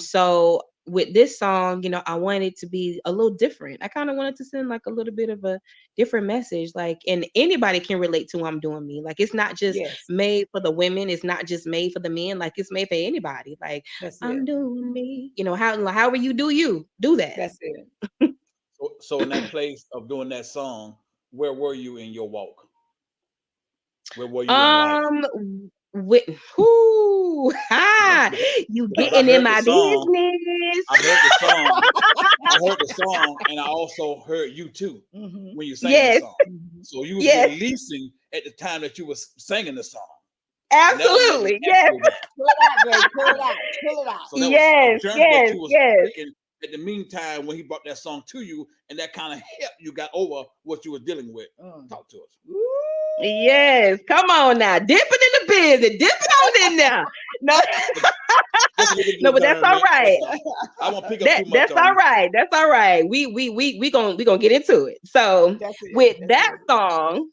[SPEAKER 4] So with this song, I wanted to be a little different. I kind of wanted to send like a little bit of a different message, like, and anybody can relate to I'm Doing Me. Like, it's not just
[SPEAKER 3] Yes,
[SPEAKER 4] made for the women, it's not just made for the men, like it's made for anybody. Like,
[SPEAKER 3] that's
[SPEAKER 4] I'm
[SPEAKER 3] it.
[SPEAKER 4] doing me. However you do that.
[SPEAKER 3] That's it.
[SPEAKER 2] So in that place of doing that song, where were you in your walk? Where were you in life?
[SPEAKER 4] With who? Ha! You
[SPEAKER 2] Because I
[SPEAKER 4] getting in
[SPEAKER 2] heard the
[SPEAKER 4] my
[SPEAKER 2] song,
[SPEAKER 4] business?
[SPEAKER 2] I heard the song, I heard the song, and I also heard you too
[SPEAKER 3] Mm-hmm.
[SPEAKER 2] when you sang the
[SPEAKER 4] Yes,
[SPEAKER 2] song.
[SPEAKER 3] Mm-hmm.
[SPEAKER 2] So you was
[SPEAKER 4] yes,
[SPEAKER 2] releasing at the time that you was singing the song, and that what made me
[SPEAKER 4] absolutely.
[SPEAKER 2] ask
[SPEAKER 4] Yes,
[SPEAKER 2] you that.
[SPEAKER 3] Pull it out, babe. Pull it
[SPEAKER 2] Yeah.
[SPEAKER 3] out. Pull it out.
[SPEAKER 2] So that was a
[SPEAKER 4] yes,
[SPEAKER 2] journey that
[SPEAKER 4] yes,
[SPEAKER 2] you was
[SPEAKER 4] yes.
[SPEAKER 2] taking at the meantime when he brought that song to you, and that kind of helped you got over what you were dealing with.
[SPEAKER 3] Mm.
[SPEAKER 2] Talk to us.
[SPEAKER 3] Woo!
[SPEAKER 4] Yes, come on now, dipping in the business, dipping on in there. No,
[SPEAKER 2] Just a little
[SPEAKER 4] no,
[SPEAKER 2] bit
[SPEAKER 4] but
[SPEAKER 2] of
[SPEAKER 4] that's
[SPEAKER 2] time,
[SPEAKER 4] all
[SPEAKER 2] man. That's
[SPEAKER 4] right.
[SPEAKER 2] all. I won't pick up
[SPEAKER 4] That
[SPEAKER 2] too much
[SPEAKER 4] that's
[SPEAKER 2] on
[SPEAKER 4] all
[SPEAKER 2] you.
[SPEAKER 4] right. That's all right. We gonna get into it. So
[SPEAKER 3] That's it.
[SPEAKER 4] with
[SPEAKER 3] That's
[SPEAKER 4] that
[SPEAKER 3] it.
[SPEAKER 4] song,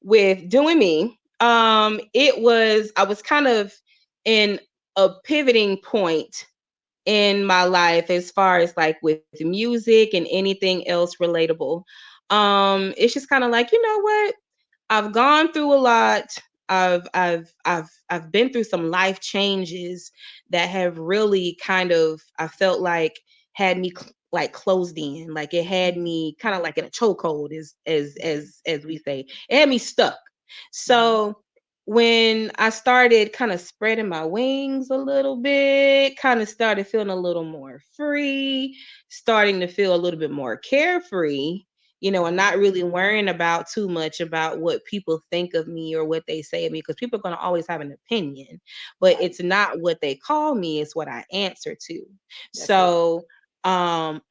[SPEAKER 4] with Doing Me, it was, I was kind of in a pivoting point in my life as far as like with music and anything else relatable. It's just kind of like, you know what? I've gone through a lot. I've been through some life changes that have really kind of, I felt like, had me like closed in, like it had
[SPEAKER 3] Mhm.
[SPEAKER 4] me kind of like in a chokehold, as we say. It had me stuck.
[SPEAKER 3] Mhm.
[SPEAKER 4] So when I started kind of spreading my wings a little bit, kind of started feeling a little more free, starting to feel a little bit more carefree, and
[SPEAKER 3] Mhm.
[SPEAKER 4] not really worrying about too much about what people think of me or what they say of me, because people are going to always have an opinion, but
[SPEAKER 3] Right.
[SPEAKER 4] it's not what they call me, it's what I answer to.
[SPEAKER 3] That's it.
[SPEAKER 4] So um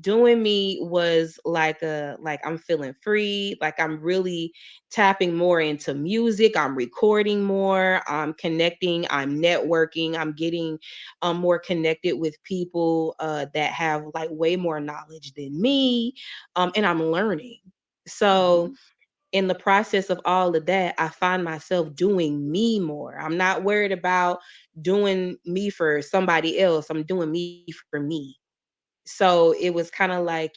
[SPEAKER 4] doing me was like I'm feeling free, like I'm really tapping more into music, I'm recording more, I'm connecting, I'm networking, I'm getting more connected with people that have like way more knowledge than me, and I'm learning. So,
[SPEAKER 3] Mhm.
[SPEAKER 4] in the process of all of that, I find myself doing me more. I'm not worried about doing me for somebody else. I'm doing me for me. So it was kind of like,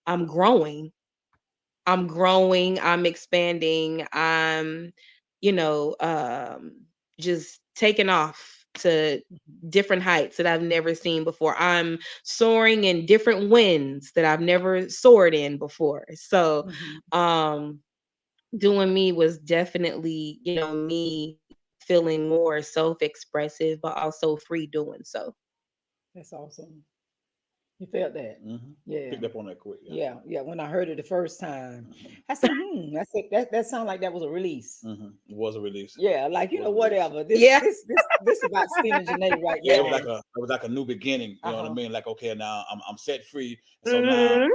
[SPEAKER 4] I'm growing. I'm growing, I'm expanding, I'm, you know, just taking off to different heights that I've never seen before. I'm soaring in different winds that I've never soared in before. So,
[SPEAKER 3] Mhm.
[SPEAKER 4] um, doing me was definitely, me feeling more self-expressive, but also free doing so.
[SPEAKER 3] That's awesome. You felt that?
[SPEAKER 2] Mm-hmm.
[SPEAKER 3] Yeah.
[SPEAKER 2] Picked up on that quick. Yeah.
[SPEAKER 3] Yeah. Yeah. When I heard it the first time,
[SPEAKER 2] Mm-hmm.
[SPEAKER 3] I said, that's it. That sounded like that was a release.
[SPEAKER 2] Mm-hmm. It was a release.
[SPEAKER 3] Yeah, like
[SPEAKER 2] It was a release.
[SPEAKER 3] whatever.
[SPEAKER 4] Yeah.
[SPEAKER 3] This about Stinajone right
[SPEAKER 2] Yeah,
[SPEAKER 3] now.
[SPEAKER 2] it was like a new beginning. You know what I
[SPEAKER 3] Uh-huh.
[SPEAKER 2] mean? Like, okay, now I'm set free, and so now
[SPEAKER 4] Mhm.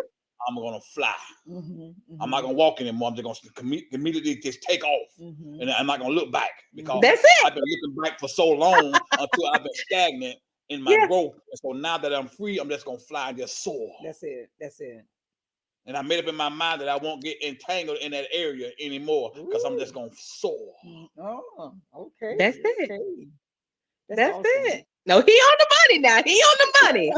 [SPEAKER 2] I'm gonna fly.
[SPEAKER 3] Mm-hmm.
[SPEAKER 2] I'm not
[SPEAKER 3] Mm-hmm.
[SPEAKER 2] gonna walk anymore. I'm just gonna immediately just take off,
[SPEAKER 3] Mm-hmm.
[SPEAKER 2] and I'm not gonna look back because
[SPEAKER 3] Mm-hmm.
[SPEAKER 4] That's it.
[SPEAKER 2] I've been looking back for so long until I've been stagnant in my
[SPEAKER 4] Yeah.
[SPEAKER 2] growth. And so now that I'm free, I'm just gonna fly and just soar.
[SPEAKER 3] That's it. That's it.
[SPEAKER 2] And I made up in my mind that I won't get entangled in that area anymore because I'm just
[SPEAKER 3] Ooh.
[SPEAKER 2] gonna soar.
[SPEAKER 3] Oh, okay.
[SPEAKER 4] That's it.
[SPEAKER 3] Okay. That's
[SPEAKER 4] That's
[SPEAKER 3] awesome.
[SPEAKER 4] it. No, he on the money now. He on the money.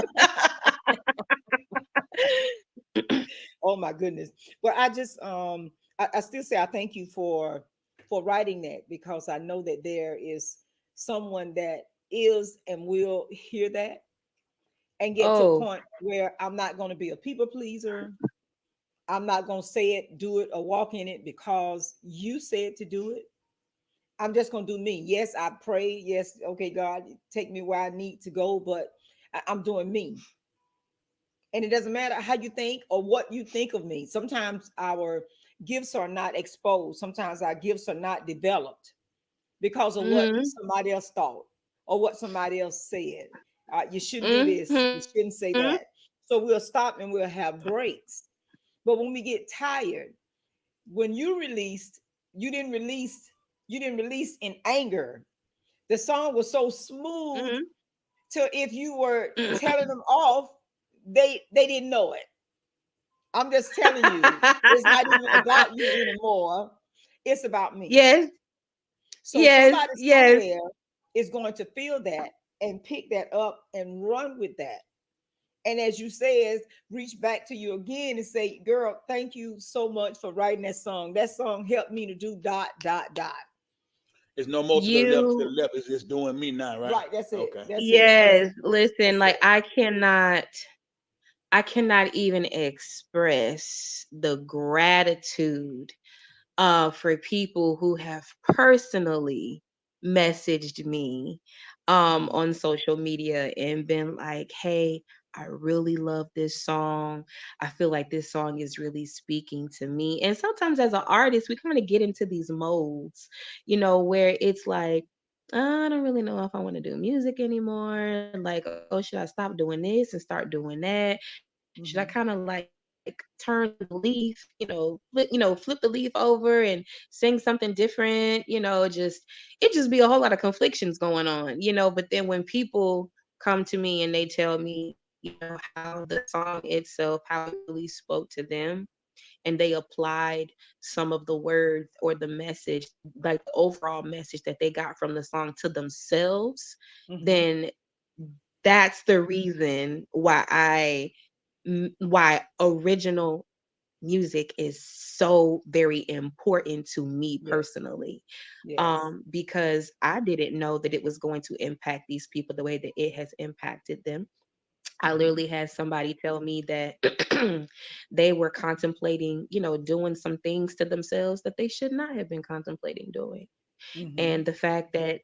[SPEAKER 3] Oh my goodness. Well, I just I still say I thank you for writing that, because I know that there is someone that is and will hear that and get to a
[SPEAKER 4] Oh,
[SPEAKER 3] point where I'm not going to be a people pleaser. I'm not going to say it, do it, or walk in it because you said to do it. I'm just going to do me. Yes, I pray. Yes, okay, God, take me where I need to go, but I'm doing me. And it doesn't matter how you think or what you think of me. Sometimes our gifts are not exposed. Sometimes our gifts are not developed because of what
[SPEAKER 4] mhm,
[SPEAKER 3] somebody else thought or what somebody else said. You shouldn't do this. You
[SPEAKER 4] mhm,
[SPEAKER 3] shouldn't say that. So we'll stop and we'll have breaks. But when we get tired, when you released, you didn't release, you didn't release in anger. The song was so smooth
[SPEAKER 4] mhm.
[SPEAKER 3] till if you were telling them off, they didn't know it. I'm just telling you, it's not even about you anymore. It's about me.
[SPEAKER 4] Yes,
[SPEAKER 3] So
[SPEAKER 4] yes,
[SPEAKER 3] somebody
[SPEAKER 4] yes.
[SPEAKER 3] somewhere is going to feel that and pick that up and run with that. And as you says, reach back to you again and say, girl, thank you so much for writing that song. That song helped me to do dot, dot, dot.
[SPEAKER 2] It's no more to the left. To the
[SPEAKER 4] You,
[SPEAKER 2] left. It's just doing me now, right?
[SPEAKER 3] Right. That's it.
[SPEAKER 2] Okay.
[SPEAKER 3] That's it.
[SPEAKER 4] yes. Listen,
[SPEAKER 3] That's
[SPEAKER 4] like
[SPEAKER 3] it.
[SPEAKER 4] I cannot even express the gratitude for people who have personally messaged me
[SPEAKER 3] Mhm.
[SPEAKER 4] on social media and been like, hey, I really love this song. I feel like this song is really speaking to me. And sometimes as an artist, we kind of get into these modes, where it's like, I don't really know if I want to do music anymore. Like, oh, should I stop doing this and start doing that? Should I kind of
[SPEAKER 3] Mhm.
[SPEAKER 4] like turn the leaf, flip the leaf over and sing something different, it just be a whole lot of conflictions going on, but then when people come to me and they tell me, how the song itself, how it really spoke to them, and they applied some of the words or the message, like the overall message that they got from the song to themselves,
[SPEAKER 3] Mm-hmm.
[SPEAKER 4] then that's the reason why why original music is so very important to me
[SPEAKER 3] Yes.
[SPEAKER 4] personally,
[SPEAKER 3] Yes.
[SPEAKER 4] because I didn't know that it was going to impact these people the way that it has impacted them. I
[SPEAKER 3] Mm-hmm.
[SPEAKER 4] literally had somebody tell me that they were contemplating, doing some things to themselves that they should not have been contemplating doing.
[SPEAKER 3] Mm-hmm.
[SPEAKER 4] And the fact that,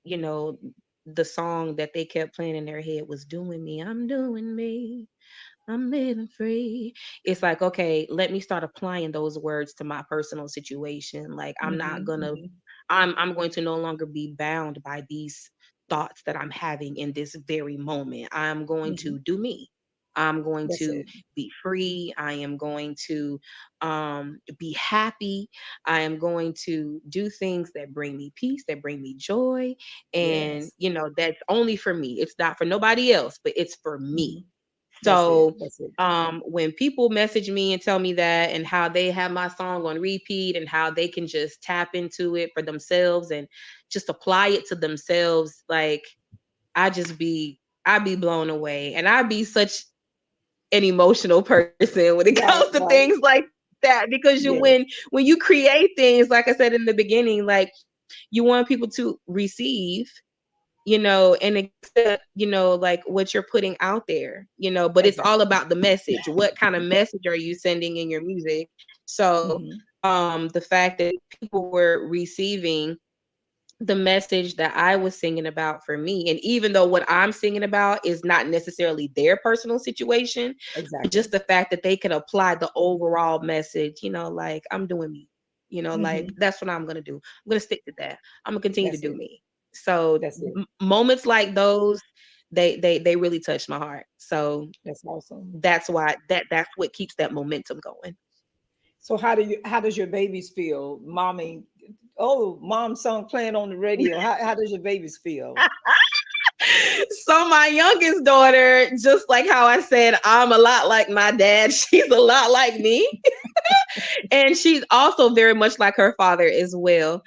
[SPEAKER 4] the song that they kept playing in their head was doing me, I'm doing me. I'm living free. It's like, okay, let me start applying those words to my personal situation. Like
[SPEAKER 3] Mm-hmm. Mm-hmm.
[SPEAKER 4] I'm going to no longer be bound by these thoughts that I'm having in this very moment. I'm going
[SPEAKER 3] Mm-hmm.
[SPEAKER 4] to do me. I'm going
[SPEAKER 3] That's
[SPEAKER 4] to
[SPEAKER 3] it.
[SPEAKER 4] be free. I am going to be happy. I am going to do things that bring me peace, that bring me joy. And,
[SPEAKER 3] Yes.
[SPEAKER 4] that's only for me. It's not for nobody else, but it's for
[SPEAKER 3] Mm-hmm.
[SPEAKER 4] me.
[SPEAKER 3] That's it.
[SPEAKER 4] So
[SPEAKER 3] That's it.
[SPEAKER 4] when people message me and tell me that, and how they have my song on repeat, and how they can just tap into it for themselves and just apply it to themselves, like I'd be blown away, and I'd be such an emotional person when it comes
[SPEAKER 3] Right.
[SPEAKER 4] to
[SPEAKER 3] Right.
[SPEAKER 4] things like that, because
[SPEAKER 3] Yes.
[SPEAKER 4] when you create things, like I said in the beginning, like you want people to receive, and accept, like what you're putting out there, but it's all
[SPEAKER 3] Exactly.
[SPEAKER 4] about the message. What kind of message are you sending in your music? So,
[SPEAKER 3] Mm-hmm.
[SPEAKER 4] the fact that people were receiving the message that I was singing about for me, and even though what I'm singing about is not necessarily their personal situation,
[SPEAKER 3] Exactly.
[SPEAKER 4] just the fact that they could apply the overall message, like I'm doing me, like
[SPEAKER 3] Mm-hmm.
[SPEAKER 4] that's what I'm gonna do. I'm gonna stick to that. I'm gonna continue to
[SPEAKER 3] That's
[SPEAKER 4] do
[SPEAKER 3] it.
[SPEAKER 4] me. So
[SPEAKER 3] That's it.
[SPEAKER 4] moments like those, they really touch my heart. So
[SPEAKER 3] That's awesome.
[SPEAKER 4] that's why that's what keeps that momentum going.
[SPEAKER 3] So how does your babies feel? Mommy, oh, mom's song playing on the radio. How does your babies feel?
[SPEAKER 4] So my youngest daughter, just like how I said, I'm a lot like my dad. She's a lot like me. And she's also very much like her father as well.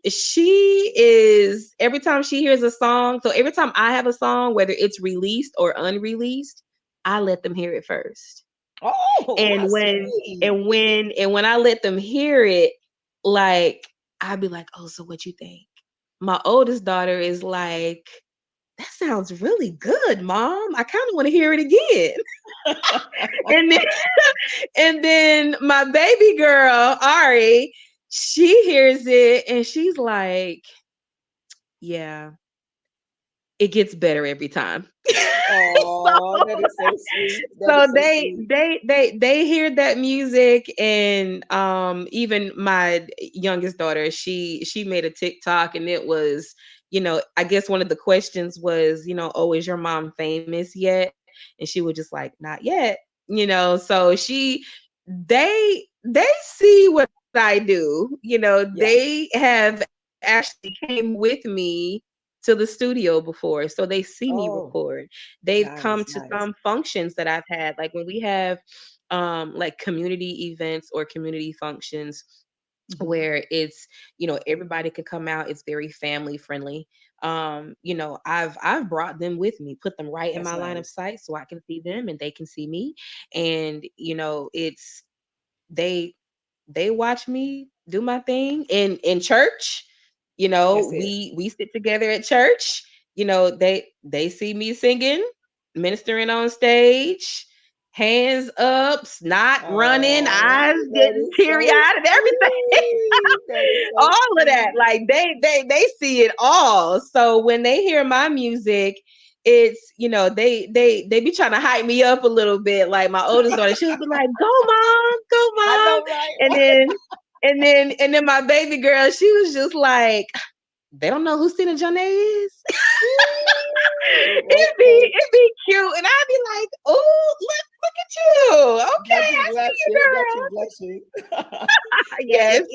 [SPEAKER 4] She is, every time she hears a song, so every time I have a song, whether it's released or unreleased, I let them hear it first.
[SPEAKER 3] Oh, how
[SPEAKER 4] And
[SPEAKER 3] sweet.
[SPEAKER 4] when I let them hear it, like I'd be like, "Oh, so what you think?" My oldest daughter is like, "That sounds really good, mom. I kind of want to hear it again." And then and then my baby girl, Ari, she hears it and she's like, "Yeah, it gets better every time."
[SPEAKER 3] Oh,
[SPEAKER 4] So
[SPEAKER 3] that is so sweet. That
[SPEAKER 4] so
[SPEAKER 3] is so
[SPEAKER 4] they
[SPEAKER 3] sweet.
[SPEAKER 4] they they they hear that music, and even my youngest daughter, she made a TikTok, and it was, I guess one of the questions was, "Oh, is your mom famous yet?" And she was just like, "Not yet." So they see what I do.
[SPEAKER 3] Yeah.
[SPEAKER 4] They have actually came with me to the studio before, so they see me
[SPEAKER 3] Oh,
[SPEAKER 4] record. They've come
[SPEAKER 3] nice,
[SPEAKER 4] to
[SPEAKER 3] nice.
[SPEAKER 4] some functions that I've had, like when we have like community events or community functions
[SPEAKER 3] Hmm.
[SPEAKER 4] where it's, everybody can come out. It's very family friendly. I've brought them with me, put them right in
[SPEAKER 3] That's
[SPEAKER 4] my line of
[SPEAKER 3] nice.
[SPEAKER 4] sight so I can see them and they can see me. And it's they they watch me do my thing in church.
[SPEAKER 3] That's it.
[SPEAKER 4] We sit together at church. They see me singing, ministering on stage, hands up, snot running,
[SPEAKER 3] Oh,
[SPEAKER 4] eyes
[SPEAKER 3] that
[SPEAKER 4] getting
[SPEAKER 3] is
[SPEAKER 4] teary
[SPEAKER 3] so
[SPEAKER 4] eyed and everything.
[SPEAKER 3] sweet. That is so
[SPEAKER 4] All of that,
[SPEAKER 3] sweet.
[SPEAKER 4] like they see it all. So when they hear my music, it's, they be trying to hype me up a little bit. Like my oldest daughter, she would be like, "Go mom, go
[SPEAKER 3] I
[SPEAKER 4] mom,"
[SPEAKER 3] know, right?
[SPEAKER 4] and then my baby girl, she was just like, "They don't know who Stinajone is."
[SPEAKER 3] Ooh, okay.
[SPEAKER 4] It'd be cute, and I'd be like, "Oh, look at you.
[SPEAKER 3] God
[SPEAKER 4] Okay,
[SPEAKER 3] you
[SPEAKER 4] I see
[SPEAKER 3] bless
[SPEAKER 4] you,
[SPEAKER 3] you. God you
[SPEAKER 4] girl."
[SPEAKER 3] bless you. Yeah,
[SPEAKER 4] Yes.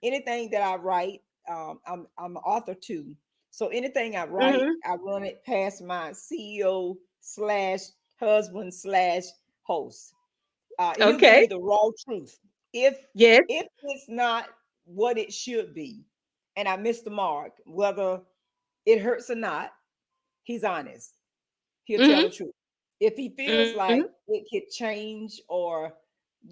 [SPEAKER 3] anything that I write, I'm an author too. So anything I write,
[SPEAKER 4] Hmm.
[SPEAKER 3] I run it past my CEO slash husband slash host. He'll give
[SPEAKER 4] Okay.
[SPEAKER 3] you the raw truth. If
[SPEAKER 4] Yes.
[SPEAKER 3] if it's not what it should be, and I missed the mark, whether it hurts or not, he's honest. He'll tell
[SPEAKER 4] Mm-hmm.
[SPEAKER 3] the truth. If he feels
[SPEAKER 4] Mm-hmm.
[SPEAKER 3] like it could change or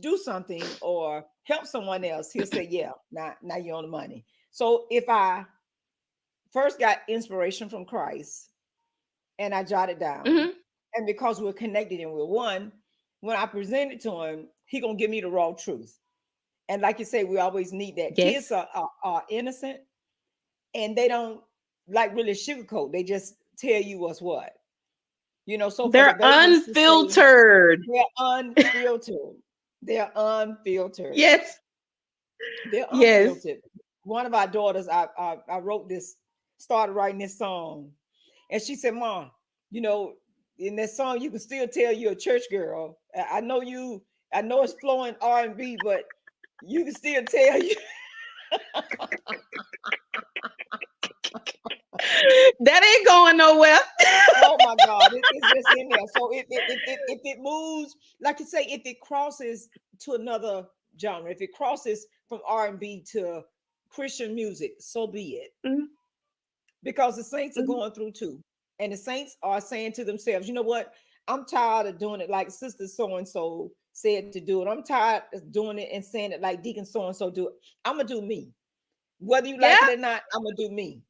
[SPEAKER 3] do something or help someone else, he'll say, "Yeah, now you're on the money." So if I first got inspiration from Christ and I jotted down,
[SPEAKER 4] Mm-hmm.
[SPEAKER 3] and because we're connected and we're one, when I present it to him, he gonna give me the raw truth. And like you say, we always need that.
[SPEAKER 4] Yes.
[SPEAKER 3] Kids are innocent and they don't like really sugarcoat. They just tell you what's what. So for the
[SPEAKER 4] They're
[SPEAKER 3] babies to say
[SPEAKER 4] unfiltered.
[SPEAKER 3] they're unfiltered, they're unfiltered,
[SPEAKER 4] Yes.
[SPEAKER 3] they're
[SPEAKER 4] Yes.
[SPEAKER 3] unfiltered. One of our daughters, I wrote this, started writing this song, and she said, "Mom, you know, in that song, you can still tell you're a church girl. I know you. I know it's flowing R&B, but you can still tell you."
[SPEAKER 4] That ain't going nowhere.
[SPEAKER 3] Oh my God, it's just in there. So if it moves, like you say, if it crosses to another genre, if it crosses from R&B to Christian music, so be it.
[SPEAKER 4] Mhm,
[SPEAKER 3] Because the saints are
[SPEAKER 4] mhm.
[SPEAKER 3] going through too, and the saints are saying to themselves, "You know what? I'm tired of doing it like Sister So and So said to do it. I'm tired of doing it and saying it like Deacon So and So do it. I'm gonna do me, whether you like
[SPEAKER 4] Yeah.
[SPEAKER 3] it or not. I'm gonna do me."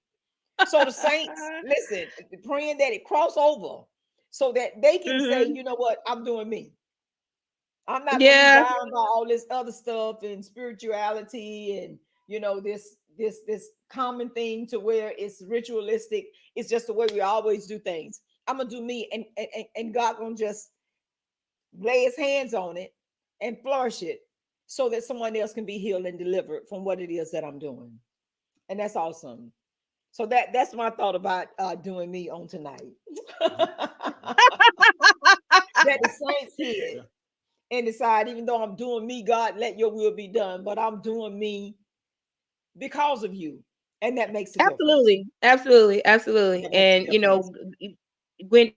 [SPEAKER 3] So the saints, listen, praying that it cross over so that they can say,
[SPEAKER 4] Mhm.
[SPEAKER 3] "You know what? I'm doing me. I'm not gonna be
[SPEAKER 4] Yeah.
[SPEAKER 3] bound by all this other stuff and spirituality and this common thing to where it's ritualistic. It's just the way we always do things. I'm gonna do me, and God gonna just lay His hands on it and flourish it so that someone else can be healed and delivered from what it is that I'm doing, and that's awesome. So that's my thought about doing me on tonight. That the saints hear
[SPEAKER 2] Yeah.
[SPEAKER 3] it and decide, even though I'm doing me, God, let your will be done, but I'm doing me because of you. And that makes a difference.
[SPEAKER 4] Absolutely. Absolutely. Absolutely.
[SPEAKER 3] That makes a
[SPEAKER 4] And
[SPEAKER 3] difference.
[SPEAKER 4] when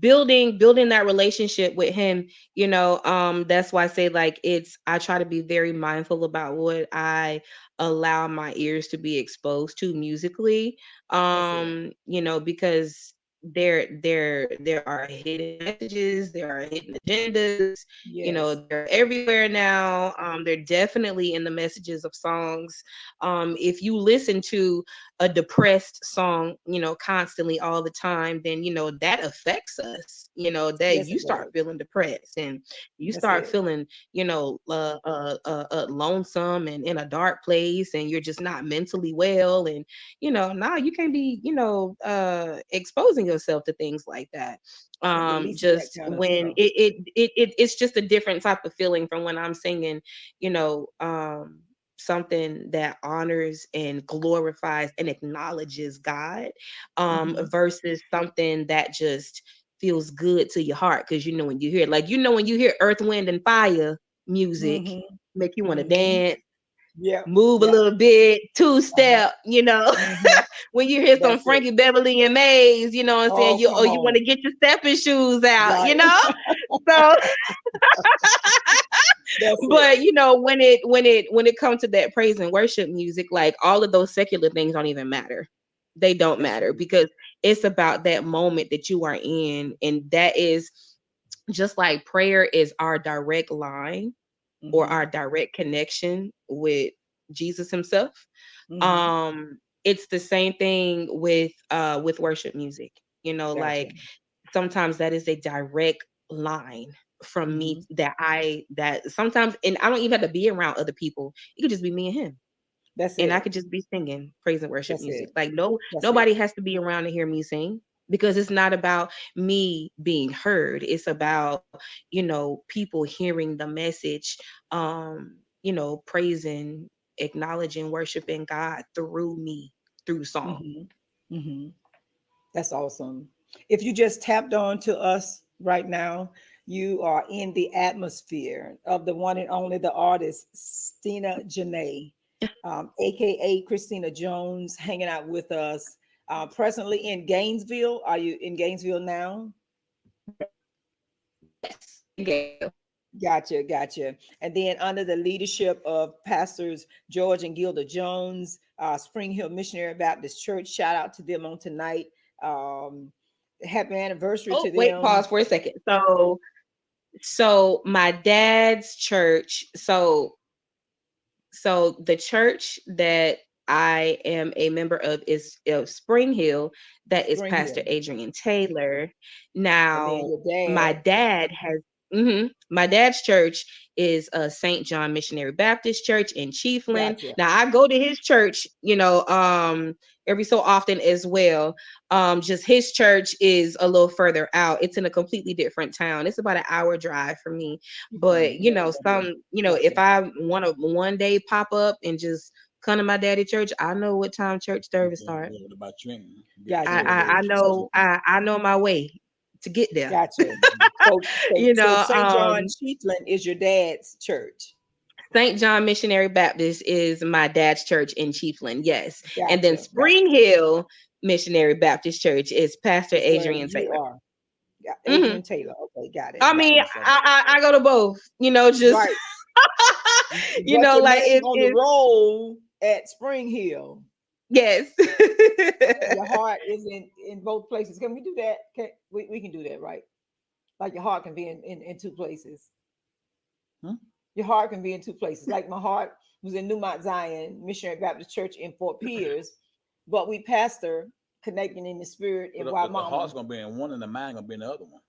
[SPEAKER 4] building that relationship with him, that's why I say, like, I try to be very mindful about what I allow my ears to be exposed to musically,
[SPEAKER 3] That's it.
[SPEAKER 4] because there are hidden messages, there are hidden agendas,
[SPEAKER 3] Yes.
[SPEAKER 4] they're everywhere now. They're definitely in the messages of songs. If you listen to a depressed song, constantly all the time, then that affects us. That
[SPEAKER 3] Yes,
[SPEAKER 4] you
[SPEAKER 3] it
[SPEAKER 4] start
[SPEAKER 3] does.
[SPEAKER 4] feeling depressed and you
[SPEAKER 3] That's
[SPEAKER 4] start
[SPEAKER 3] it.
[SPEAKER 4] feeling, lonesome and in a dark place, and you're just not mentally well. And now you can't be, exposing yourself to things like that.
[SPEAKER 3] And releasing that
[SPEAKER 4] Just
[SPEAKER 3] kind of
[SPEAKER 4] when
[SPEAKER 3] stuff.
[SPEAKER 4] it's just a different type of feeling from when I'm singing, you know, um something that honors and glorifies and acknowledges God,
[SPEAKER 3] Hmm.
[SPEAKER 4] versus something that just feels good to your heart. Because when you hear, like, when you hear Earth, Wind, and Fire music,
[SPEAKER 3] Hmm.
[SPEAKER 4] make you want to
[SPEAKER 3] Hmm.
[SPEAKER 4] dance,
[SPEAKER 3] Yeah.
[SPEAKER 4] move a
[SPEAKER 3] Yeah.
[SPEAKER 4] little bit, two
[SPEAKER 3] Uh-huh.
[SPEAKER 4] step,
[SPEAKER 3] Hmm.
[SPEAKER 4] when you hear some
[SPEAKER 3] That's it.
[SPEAKER 4] Frankie Beverly and Mays, you know what I'm saying?
[SPEAKER 3] Oh, come
[SPEAKER 4] You want
[SPEAKER 3] on.
[SPEAKER 4] to get your stepping shoes out,
[SPEAKER 3] Right.
[SPEAKER 4] So,
[SPEAKER 3] That's it.
[SPEAKER 4] but when it comes to that praise and worship music, like, all of those secular things don't even matter. They don't
[SPEAKER 3] That's
[SPEAKER 4] matter
[SPEAKER 3] true.
[SPEAKER 4] because it's about that moment that you are in, and that is just like prayer is our direct line or our
[SPEAKER 3] Hmm.
[SPEAKER 4] direct connection with Jesus himself.
[SPEAKER 3] Hmm.
[SPEAKER 4] It's the same thing with worship music.
[SPEAKER 3] Gotcha.
[SPEAKER 4] Like, sometimes that is a direct line from me,
[SPEAKER 3] Hmm.
[SPEAKER 4] that sometimes, and I don't even have to be around other people. It could just be me and him,
[SPEAKER 3] That's
[SPEAKER 4] and I
[SPEAKER 3] it.
[SPEAKER 4] could just be singing praise and worship
[SPEAKER 3] That's
[SPEAKER 4] music.
[SPEAKER 3] it.
[SPEAKER 4] Like,
[SPEAKER 3] That's it.
[SPEAKER 4] nobody has to be around to hear me sing, because it's not about me being heard. It's about, people hearing the message, praising, acknowledging, worshiping God through me, through song.
[SPEAKER 3] Hmm. Hmm. That's awesome. If you just tapped on to us right now, you are in the atmosphere of the one and only the artist Stinajone, aka Christina Jones, hanging out with us. Presently in Gainesville. Are you in Gainesville now?
[SPEAKER 4] Yes. Okay.
[SPEAKER 3] Gotcha, gotcha. And then under the leadership of pastors George and Gilda Jones, Spring Hill Missionary Baptist Church, shout out to them on tonight. Um, Happy anniversary
[SPEAKER 4] Oh,
[SPEAKER 3] to
[SPEAKER 4] wait,
[SPEAKER 3] them.
[SPEAKER 4] pause for a second. So my dad's church, so the church that I am a member of is Spring Hill. That is
[SPEAKER 3] Spring
[SPEAKER 4] Pastor
[SPEAKER 3] Hill.
[SPEAKER 4] Adrian Taylor.
[SPEAKER 3] And then
[SPEAKER 4] Now,
[SPEAKER 3] your
[SPEAKER 4] my
[SPEAKER 3] dad.
[SPEAKER 4] dad has my dad's church is St. John Missionary Baptist Church in Chiefland.
[SPEAKER 3] Gotcha.
[SPEAKER 4] Now I go to his church, every so often as well. Just his church is a little further out. It's in a completely different town. It's about an hour drive for me. But
[SPEAKER 3] Gotcha.
[SPEAKER 4] if
[SPEAKER 3] Gotcha.
[SPEAKER 4] I want to one day pop up and just come to my daddy church, I know what time church service
[SPEAKER 2] Okay,
[SPEAKER 4] start.
[SPEAKER 2] yeah, what about Trenton? Get
[SPEAKER 3] Gotcha.
[SPEAKER 2] close to
[SPEAKER 4] I
[SPEAKER 3] So
[SPEAKER 4] know I know my way to get there.
[SPEAKER 3] gotcha.
[SPEAKER 2] Mhm.
[SPEAKER 3] So St. John Sheetland is your dad's church.
[SPEAKER 4] St. John Missionary Baptist is my dad's church in Chiefland, yes. And then
[SPEAKER 3] Gotcha.
[SPEAKER 4] Spring Hill Missionary Baptist Church is Pastor
[SPEAKER 3] Is where
[SPEAKER 4] Adrian
[SPEAKER 3] you
[SPEAKER 4] Taylor.
[SPEAKER 3] are. Yeah,
[SPEAKER 4] hmm
[SPEAKER 3] Adrian Taylor. Okay, got it.
[SPEAKER 4] I
[SPEAKER 3] Got
[SPEAKER 4] mean,
[SPEAKER 3] it.
[SPEAKER 2] Yes, sir.
[SPEAKER 4] I go to both, just
[SPEAKER 3] Right. You got your
[SPEAKER 4] like
[SPEAKER 3] name on the
[SPEAKER 4] it
[SPEAKER 3] roll at Spring Hill.
[SPEAKER 4] yes.
[SPEAKER 3] And your heart is in both places. Can we do that? We can do that, right? Like your heart can be in two places.
[SPEAKER 2] Hmm?
[SPEAKER 3] Your heart can be in two places. Like my heart was in New Mount Zion Missionary Baptist Church in Fort Pierce, but we pastor connecting in the spirit in
[SPEAKER 2] But the heart's
[SPEAKER 3] Waimama.
[SPEAKER 2] gonna be in one, and the mind gonna be in the other one.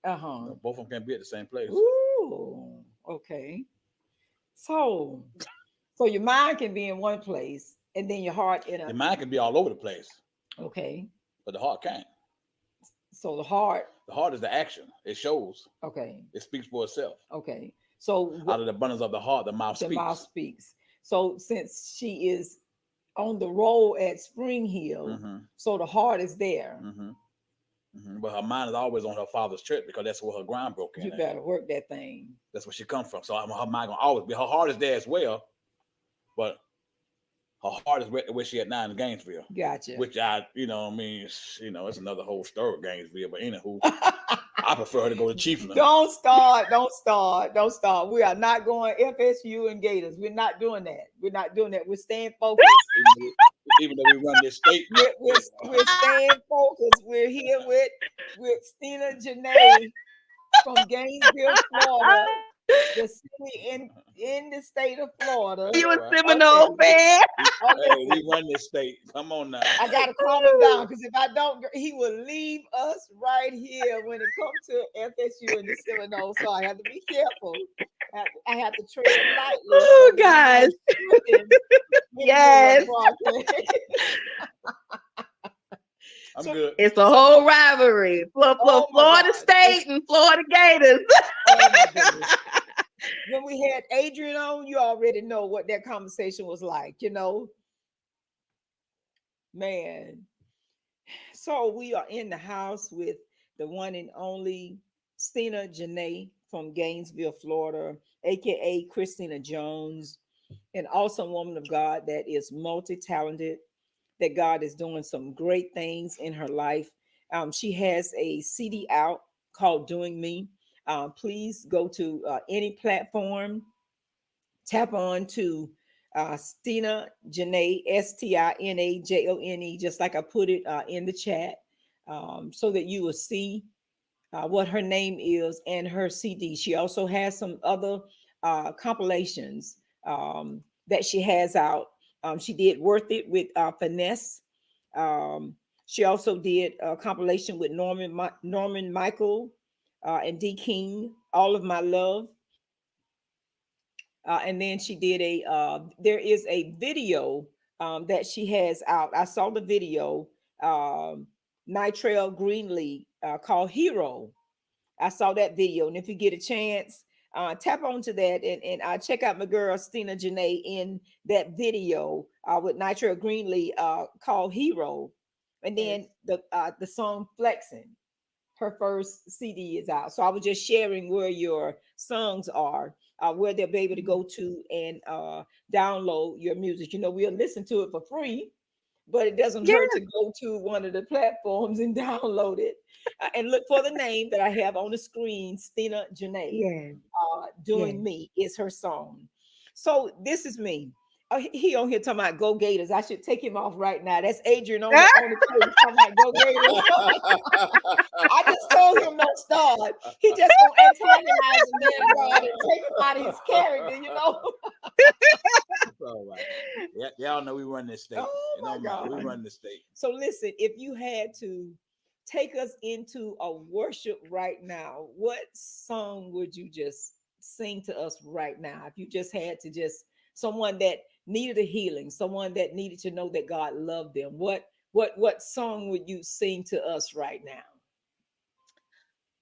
[SPEAKER 3] Uh-huh.
[SPEAKER 2] Both of them can't be at the same place.
[SPEAKER 3] Ooh, okay. So your mind can be in one place and then your heart in
[SPEAKER 2] The
[SPEAKER 3] a
[SPEAKER 2] mind can be all over the place,
[SPEAKER 3] okay.
[SPEAKER 2] but the heart can't.
[SPEAKER 3] So the heart,
[SPEAKER 2] The heart is the action. It shows.
[SPEAKER 3] okay,
[SPEAKER 2] It speaks for itself.
[SPEAKER 3] okay. So
[SPEAKER 2] Out of the abundance of the heart, the mouth
[SPEAKER 3] the mouth
[SPEAKER 2] speaks.
[SPEAKER 3] speaks. So since she is on the roll at Spring Hill,
[SPEAKER 2] Mm-hmm.
[SPEAKER 3] so the heart is there.
[SPEAKER 2] Mm-hmm. Mm-hmm. But her mind is always on her father's church because that's where her ground broke in.
[SPEAKER 3] You better work that thing.
[SPEAKER 2] That's where she come from. So her mind gonna always be. Her heart is there as well, but her heart is where she at now in Gainesville.
[SPEAKER 3] Gotcha.
[SPEAKER 2] Which it's another whole story of Gainesville. But anywho, I prefer her to go to Chiefland.
[SPEAKER 3] Don't start. We are not going FSU and Gators. We're not doing that. We're staying focused.
[SPEAKER 2] Even though we run this state.
[SPEAKER 3] We're staying focused. We're here with Stinajone from Gainesville, Florida, the city in the state of Florida.
[SPEAKER 4] You a
[SPEAKER 2] Right.
[SPEAKER 4] Seminole fan?
[SPEAKER 2] Hey, we run this state. Come on now.
[SPEAKER 3] I gotta calm him down because if I don't, he will leave us right here when it comes to FSU and the Seminole. So I have to be careful. I have to tread lightly.
[SPEAKER 4] Oh
[SPEAKER 3] so
[SPEAKER 4] gosh. Yes.
[SPEAKER 2] I'm
[SPEAKER 3] So-
[SPEAKER 2] good.
[SPEAKER 4] It's a whole rivalry.
[SPEAKER 3] Oh, my
[SPEAKER 4] Florida
[SPEAKER 3] God.
[SPEAKER 4] State and Florida Gators.
[SPEAKER 3] Oh my goodness. When we had Adrian on, you already know what that conversation was like, man. So we are in the house with the one and only Stinajone from Gainesville, Florida, aka Christina Jones, an awesome woman of God that is multi-talented, that God is doing some great things in her life. She has a CD out called Doing Me. Please go to any platform, tap on to Stinajone, Stinajone, just like I put it in the chat, so that you will see what her name is and her CD. She also has some other compilations that she has out. She did Worth It with Finesse. She also did a compilation with Norman Michael and D King, All of My Love. And then she did there is a video that she has out. I saw the video, Nitrell Greenlee, called Hero. I saw that video. And if you get a chance, tap onto that and check out my girl Stinajone in that video with Nitrell Greenlee called Hero. And then the song Flexing, her first CD is out. So I was just sharing where your songs are, where they'll be able to go to and download your music. We'll listen to it for free, but it doesn't
[SPEAKER 4] Yeah.
[SPEAKER 3] hurt to go to one of the platforms and download it. And look for the name that I have on the screen, Stinajone.
[SPEAKER 4] Yeah.
[SPEAKER 3] Doing
[SPEAKER 4] Yes.
[SPEAKER 3] Me is her song. So this is me. Oh, he on here talking about Go Gators. I should take him off right now. That's Adrian on the page talking about Go Gators. I just told him no start. He just gonna antagonize the man God and take him out of his character, you know.
[SPEAKER 2] It's all right. Yeah, y'all know we run this state.
[SPEAKER 3] Oh
[SPEAKER 2] It
[SPEAKER 3] my
[SPEAKER 2] don't matter. We
[SPEAKER 3] God.
[SPEAKER 2] run the state.
[SPEAKER 3] So listen, if you had to take us into a worship right now, what song would you just sing to us right now? If you just had to just someone that needed a healing, someone that needed to know that God loved them, what song would you sing to us right now?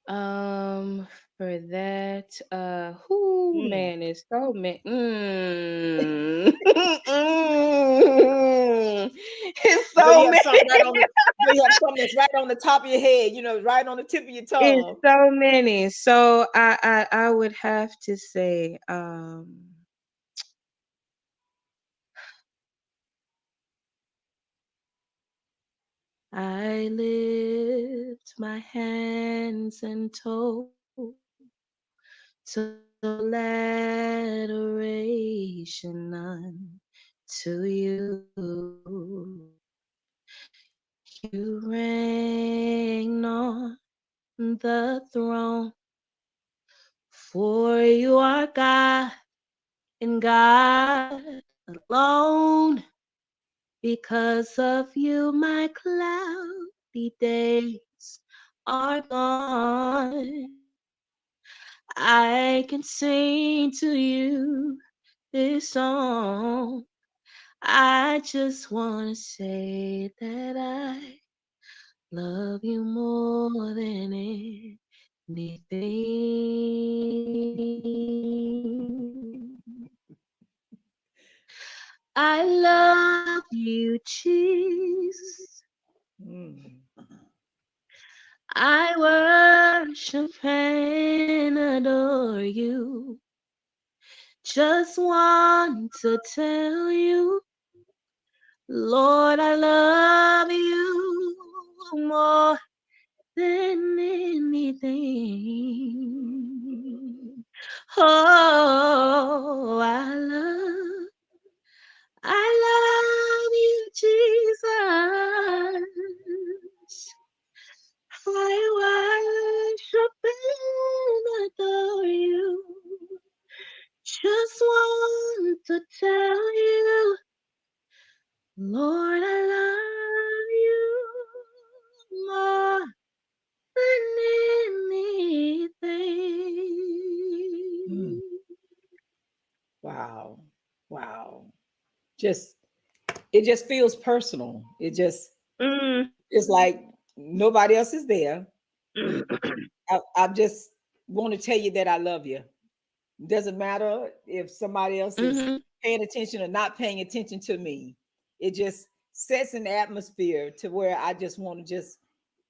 [SPEAKER 4] Um, for that, who
[SPEAKER 3] Mm.
[SPEAKER 4] man is so man. It's
[SPEAKER 3] I know you
[SPEAKER 4] so
[SPEAKER 3] have
[SPEAKER 4] many.
[SPEAKER 3] something right on the I know you have something that's right on the top of your head, right on the tip of your
[SPEAKER 4] It's
[SPEAKER 3] tongue.
[SPEAKER 4] so many. So I would have to say, I lift my hands and total adoration unto you. You reign on the throne, for you are God and God alone. Because of you, my cloudy days are gone. I can sing to you this song. I just want to say that I love you more than anything. I love you, Jesus.
[SPEAKER 3] Mm.
[SPEAKER 4] I worship and adore you. Just want to tell you, Lord, I love you more than anything. Oh, I love you, Jesus. I worship and adore you. Just want to tell you, Lord, I love you more than
[SPEAKER 3] Mm.
[SPEAKER 4] anything.
[SPEAKER 3] Wow. Wow. Just it just feels personal.
[SPEAKER 4] Mm.
[SPEAKER 3] It's like nobody else is there.
[SPEAKER 4] Mm.
[SPEAKER 3] I just want to tell you that I love you. Doesn't matter if somebody else is
[SPEAKER 4] Mhm.
[SPEAKER 3] paying attention or not paying attention to me. It just sets an atmosphere to where I just want to just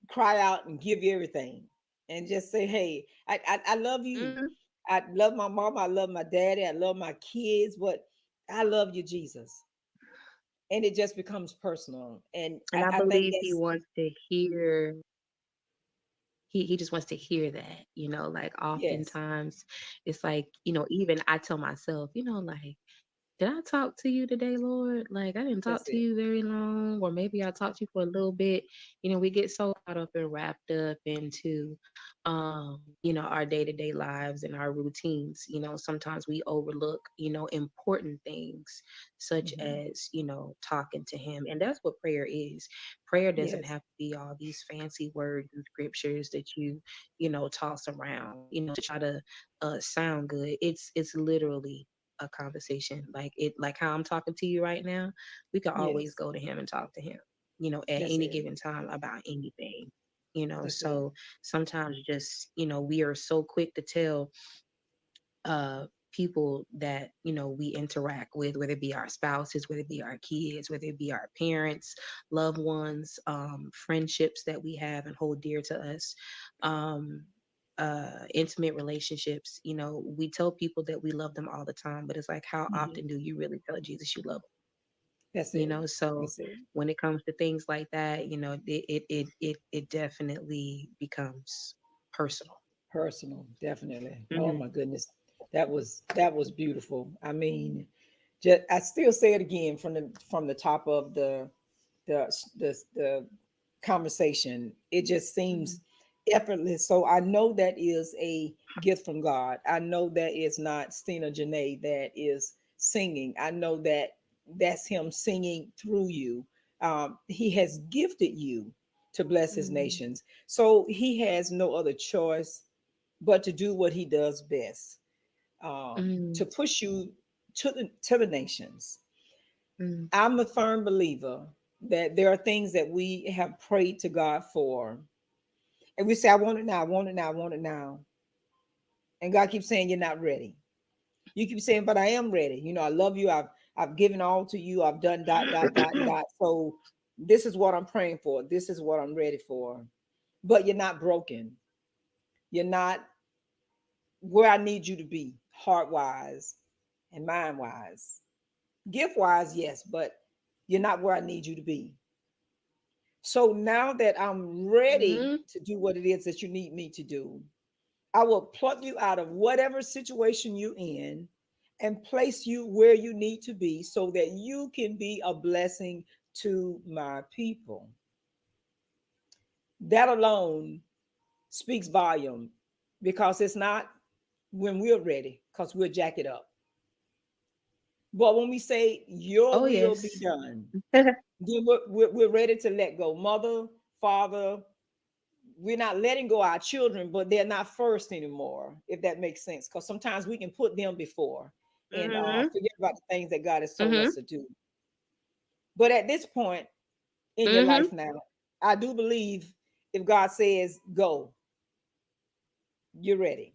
[SPEAKER 3] cry out and give you everything and just say, hey, I love you.
[SPEAKER 4] Mhm.
[SPEAKER 3] I love my mom. I love my daddy. I love my kids, but I love you, Jesus. And it just becomes personal. And
[SPEAKER 4] And I
[SPEAKER 3] I think
[SPEAKER 4] believe he
[SPEAKER 3] that's,
[SPEAKER 4] wants to hear he just wants to hear that, like
[SPEAKER 3] yes,
[SPEAKER 4] oftentimes it's like, even I tell myself, like, did I talk to you today, Lord? Like, I didn't talk
[SPEAKER 3] that's
[SPEAKER 4] to
[SPEAKER 3] it.
[SPEAKER 4] you very long, or maybe I talked to you for a little bit. We get so caught up and wrapped up into, our day-to-day lives and our routines. Sometimes we overlook, important things such
[SPEAKER 3] Mhm.
[SPEAKER 4] as, talking to Him. And that's what prayer is. Prayer doesn't
[SPEAKER 3] Yes,
[SPEAKER 4] have to be all these fancy words and scriptures that toss around, to try to sound good. It's literally a conversation like how I'm talking to you right now. We can always
[SPEAKER 3] yes,
[SPEAKER 4] go to him and talk to him, at
[SPEAKER 3] that's
[SPEAKER 4] any
[SPEAKER 3] it.
[SPEAKER 4] given time about anything.
[SPEAKER 3] That's it.
[SPEAKER 4] So sometimes just, we are so quick to tell uh people that we interact with, whether it be our spouses, whether it be our kids, whether it be our parents, loved ones, friendships that we have and hold dear to us, um intimate relationships. We tell people that we love them all the time, but it's like, how
[SPEAKER 3] Mhm.
[SPEAKER 4] often do you really tell Jesus you love
[SPEAKER 3] That's
[SPEAKER 4] him?
[SPEAKER 3] it.
[SPEAKER 4] So
[SPEAKER 3] That's it.
[SPEAKER 4] when it comes to things like that, it definitely becomes personal.
[SPEAKER 3] Personal, definitely. Oh
[SPEAKER 4] Hmm.
[SPEAKER 3] my goodness. That was beautiful. I mean, just I still say it again from the top of the conversation. It just seems
[SPEAKER 4] Mhm.
[SPEAKER 3] effortless. So I know that is a gift from God. I know that is not Stinajone that is singing. I know that that's Him singing through you. He has gifted you to bless His
[SPEAKER 4] Mhm.
[SPEAKER 3] nations. So He has no other choice but to do what He does best, to
[SPEAKER 4] Mhm.
[SPEAKER 3] push you to the nations.
[SPEAKER 4] Mhm.
[SPEAKER 3] I'm a firm believer that there are things that we have prayed to God for, and we say, "I want it now, I want it now, I want it now," and God keeps saying, "You're not ready." You keep saying, "But I am ready. I love you. I've given all to you. I've done dot dot dot and dot. So this is what I'm praying for. This is what I'm ready for." But you're not broken. You're not where I need you to be, heart wise and mind wise. Gift wise, yes, but you're not where I need you to be. So now that I'm ready
[SPEAKER 4] Mhm.
[SPEAKER 3] to do what it is that you need me to do, I will pluck you out of whatever situation you're in and place you where you need to be so that you can be a blessing to my people. That alone speaks volume, because it's not when we're ready, because we'll jack it up. But when we say your
[SPEAKER 4] Oh
[SPEAKER 3] will be
[SPEAKER 4] yes.
[SPEAKER 3] done, then we're ready to let go. Mother, father, we're not letting go our children, but they're not first anymore, if that makes sense. Because sometimes we can put them before and
[SPEAKER 4] Mhm.
[SPEAKER 3] forget about the things that God has told us
[SPEAKER 4] Mhm.
[SPEAKER 3] to do. But at this point in your
[SPEAKER 4] Mhm.
[SPEAKER 3] life now, I do believe if God says go, you're ready.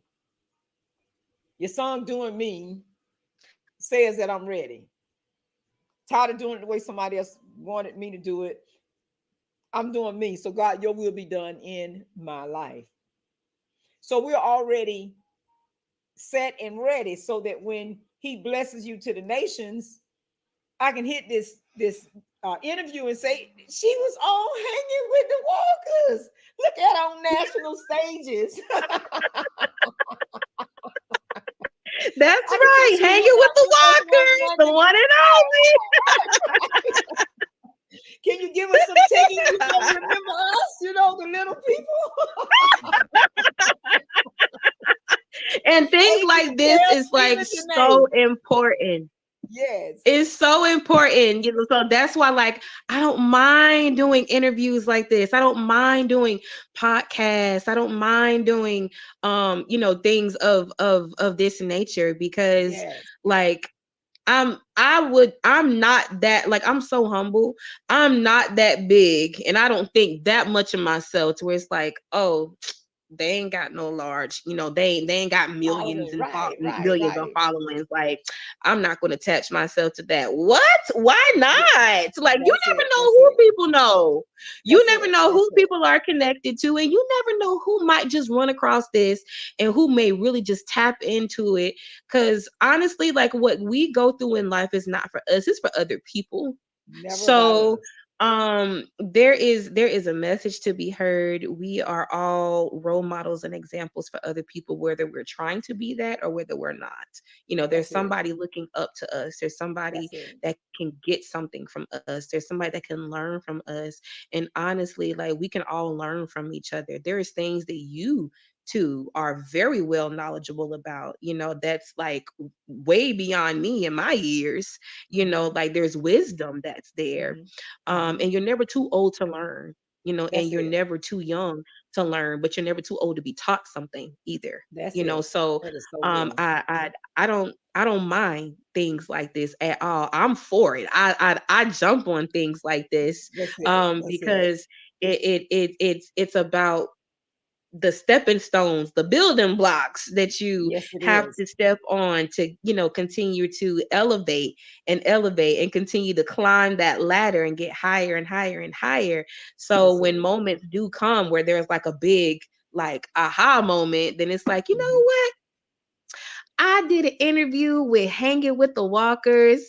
[SPEAKER 3] Your song "Doing Me" says that I'm ready. Tired of doing it the way somebody else wanted me to do it. I'm doing me. So God, your will be done in my life. So we're already set and ready so that when He blesses you to the nations, I can hit this interview and say she was on Hanging with the Walkers. Look at her on national stages.
[SPEAKER 4] That's
[SPEAKER 3] I can say
[SPEAKER 4] right.
[SPEAKER 3] she was
[SPEAKER 4] Hanging
[SPEAKER 3] on
[SPEAKER 4] with the
[SPEAKER 3] Africa's Got
[SPEAKER 4] walkers, the
[SPEAKER 3] Talent.
[SPEAKER 4] one and
[SPEAKER 3] Can you give us some tickets? Remember us? The little people.
[SPEAKER 4] only. And things
[SPEAKER 3] Agent
[SPEAKER 4] like this
[SPEAKER 3] Tell
[SPEAKER 4] is like
[SPEAKER 3] Stephen
[SPEAKER 4] so
[SPEAKER 3] Janae.
[SPEAKER 4] important.
[SPEAKER 3] Yes.
[SPEAKER 4] It's so important, so that's why, like, I don't mind doing interviews like this. I don't mind doing podcasts. I don't mind doing, things of this nature because,
[SPEAKER 3] Yes.
[SPEAKER 4] like, I'm not that, like, I'm so humble. I'm not that big, and I don't think that much of myself to where it's like, oh, they ain't got no large, they ain't got millions
[SPEAKER 3] Following.
[SPEAKER 4] and
[SPEAKER 3] Right, right,
[SPEAKER 4] millions of
[SPEAKER 3] right.
[SPEAKER 4] followings. Like, I'm not going to attach myself to that. What? Why not?
[SPEAKER 3] Th-
[SPEAKER 4] Like, you
[SPEAKER 3] That's
[SPEAKER 4] never
[SPEAKER 3] it.
[SPEAKER 4] know
[SPEAKER 3] That's
[SPEAKER 4] who
[SPEAKER 3] it.
[SPEAKER 4] people know. You
[SPEAKER 3] That's
[SPEAKER 4] never
[SPEAKER 3] it.
[SPEAKER 4] know
[SPEAKER 3] That's
[SPEAKER 4] who
[SPEAKER 3] it.
[SPEAKER 4] people are connected to, and you never know who might just run across this and who may really just tap into it. Because honestly, like, what we go through in life is not for us, it's for other people.
[SPEAKER 3] Never about
[SPEAKER 4] So
[SPEAKER 3] us.
[SPEAKER 4] there is a message to be heard. We are all role models and examples for other people, whether we're trying to be that or whether we're not. There's
[SPEAKER 3] That's it.
[SPEAKER 4] somebody looking up to us. There's somebody
[SPEAKER 3] That's it.
[SPEAKER 4] that can get something from us. There's somebody that can learn from us. And honestly, like, we can all learn from each other. There is things that you too are very well knowledgeable about, that's like way beyond me in my years.
[SPEAKER 3] Mm-hmm.
[SPEAKER 4] Like, there's wisdom that's there.
[SPEAKER 3] Mm-hmm. Mm-hmm.
[SPEAKER 4] And you're never too old to learn, and
[SPEAKER 3] That's
[SPEAKER 4] you're
[SPEAKER 3] it.
[SPEAKER 4] never too young to learn, but you're never too old to be taught something either.
[SPEAKER 3] That's it.
[SPEAKER 4] So
[SPEAKER 3] That is so good.
[SPEAKER 4] I don't mind things like this at all. I'm for it. I jump on things like this,
[SPEAKER 3] That's it. That's it.
[SPEAKER 4] because it's about the stepping stones, the building blocks that you
[SPEAKER 3] Yes, it
[SPEAKER 4] have
[SPEAKER 3] is.
[SPEAKER 4] to step on to, continue to elevate and continue to climb that ladder and get higher and higher and higher. So
[SPEAKER 3] That's
[SPEAKER 4] when
[SPEAKER 3] it.
[SPEAKER 4] moments do come where there's like a big, like, aha moment, then it's like,
[SPEAKER 3] Mm-hmm.
[SPEAKER 4] what? I did an interview with Hanging with the Walkers.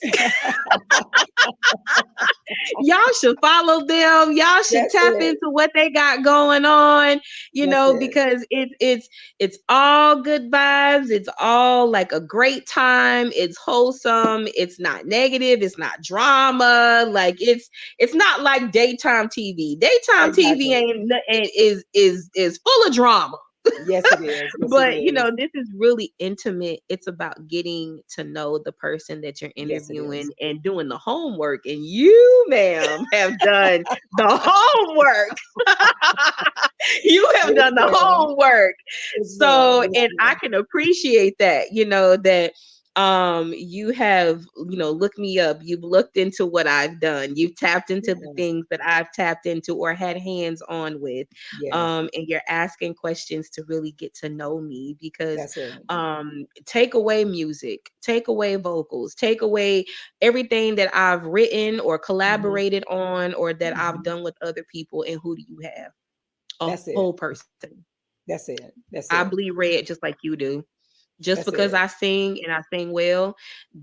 [SPEAKER 4] Y'all should follow them. Y'all should
[SPEAKER 3] That's
[SPEAKER 4] tap
[SPEAKER 3] it.
[SPEAKER 4] into what they got going on,
[SPEAKER 3] That's it.
[SPEAKER 4] because it's all good vibes. It's all like a great time. It's wholesome. It's not negative. It's not drama. Like it's not like daytime TV. Daytime TV
[SPEAKER 3] Exactly.
[SPEAKER 4] is full of drama.
[SPEAKER 3] Yes, it is. Yes, it
[SPEAKER 4] But
[SPEAKER 3] is.
[SPEAKER 4] this is really intimate. It's about getting to know the person that you're
[SPEAKER 3] Yes, it
[SPEAKER 4] interviewing
[SPEAKER 3] is.
[SPEAKER 4] and doing the homework. And you, ma'am, have done the homework. You have
[SPEAKER 3] Yes,
[SPEAKER 4] done the
[SPEAKER 3] ma'am.
[SPEAKER 4] homework.
[SPEAKER 3] Yes, ma'am.
[SPEAKER 4] So,
[SPEAKER 3] Yes,
[SPEAKER 4] and I
[SPEAKER 3] ma'am.
[SPEAKER 4] can appreciate that, that you have, looked me up. You've looked into what I've done. You've tapped into the
[SPEAKER 3] Yes.
[SPEAKER 4] things that I've tapped into or had hands on with.
[SPEAKER 3] Yes.
[SPEAKER 4] And you're asking questions to really get to know me, because
[SPEAKER 3] That's it.
[SPEAKER 4] take away music, take away vocals, take away everything that I've written or
[SPEAKER 3] Hmm.
[SPEAKER 4] collaborated on or that I've
[SPEAKER 3] Hmm.
[SPEAKER 4] done with other people, and who do you have? A
[SPEAKER 3] That's it.
[SPEAKER 4] whole person.
[SPEAKER 3] That's it. That's
[SPEAKER 4] I
[SPEAKER 3] it.
[SPEAKER 4] bleed red just like you do. Just
[SPEAKER 3] That's
[SPEAKER 4] because
[SPEAKER 3] it.
[SPEAKER 4] I sing and I sing well,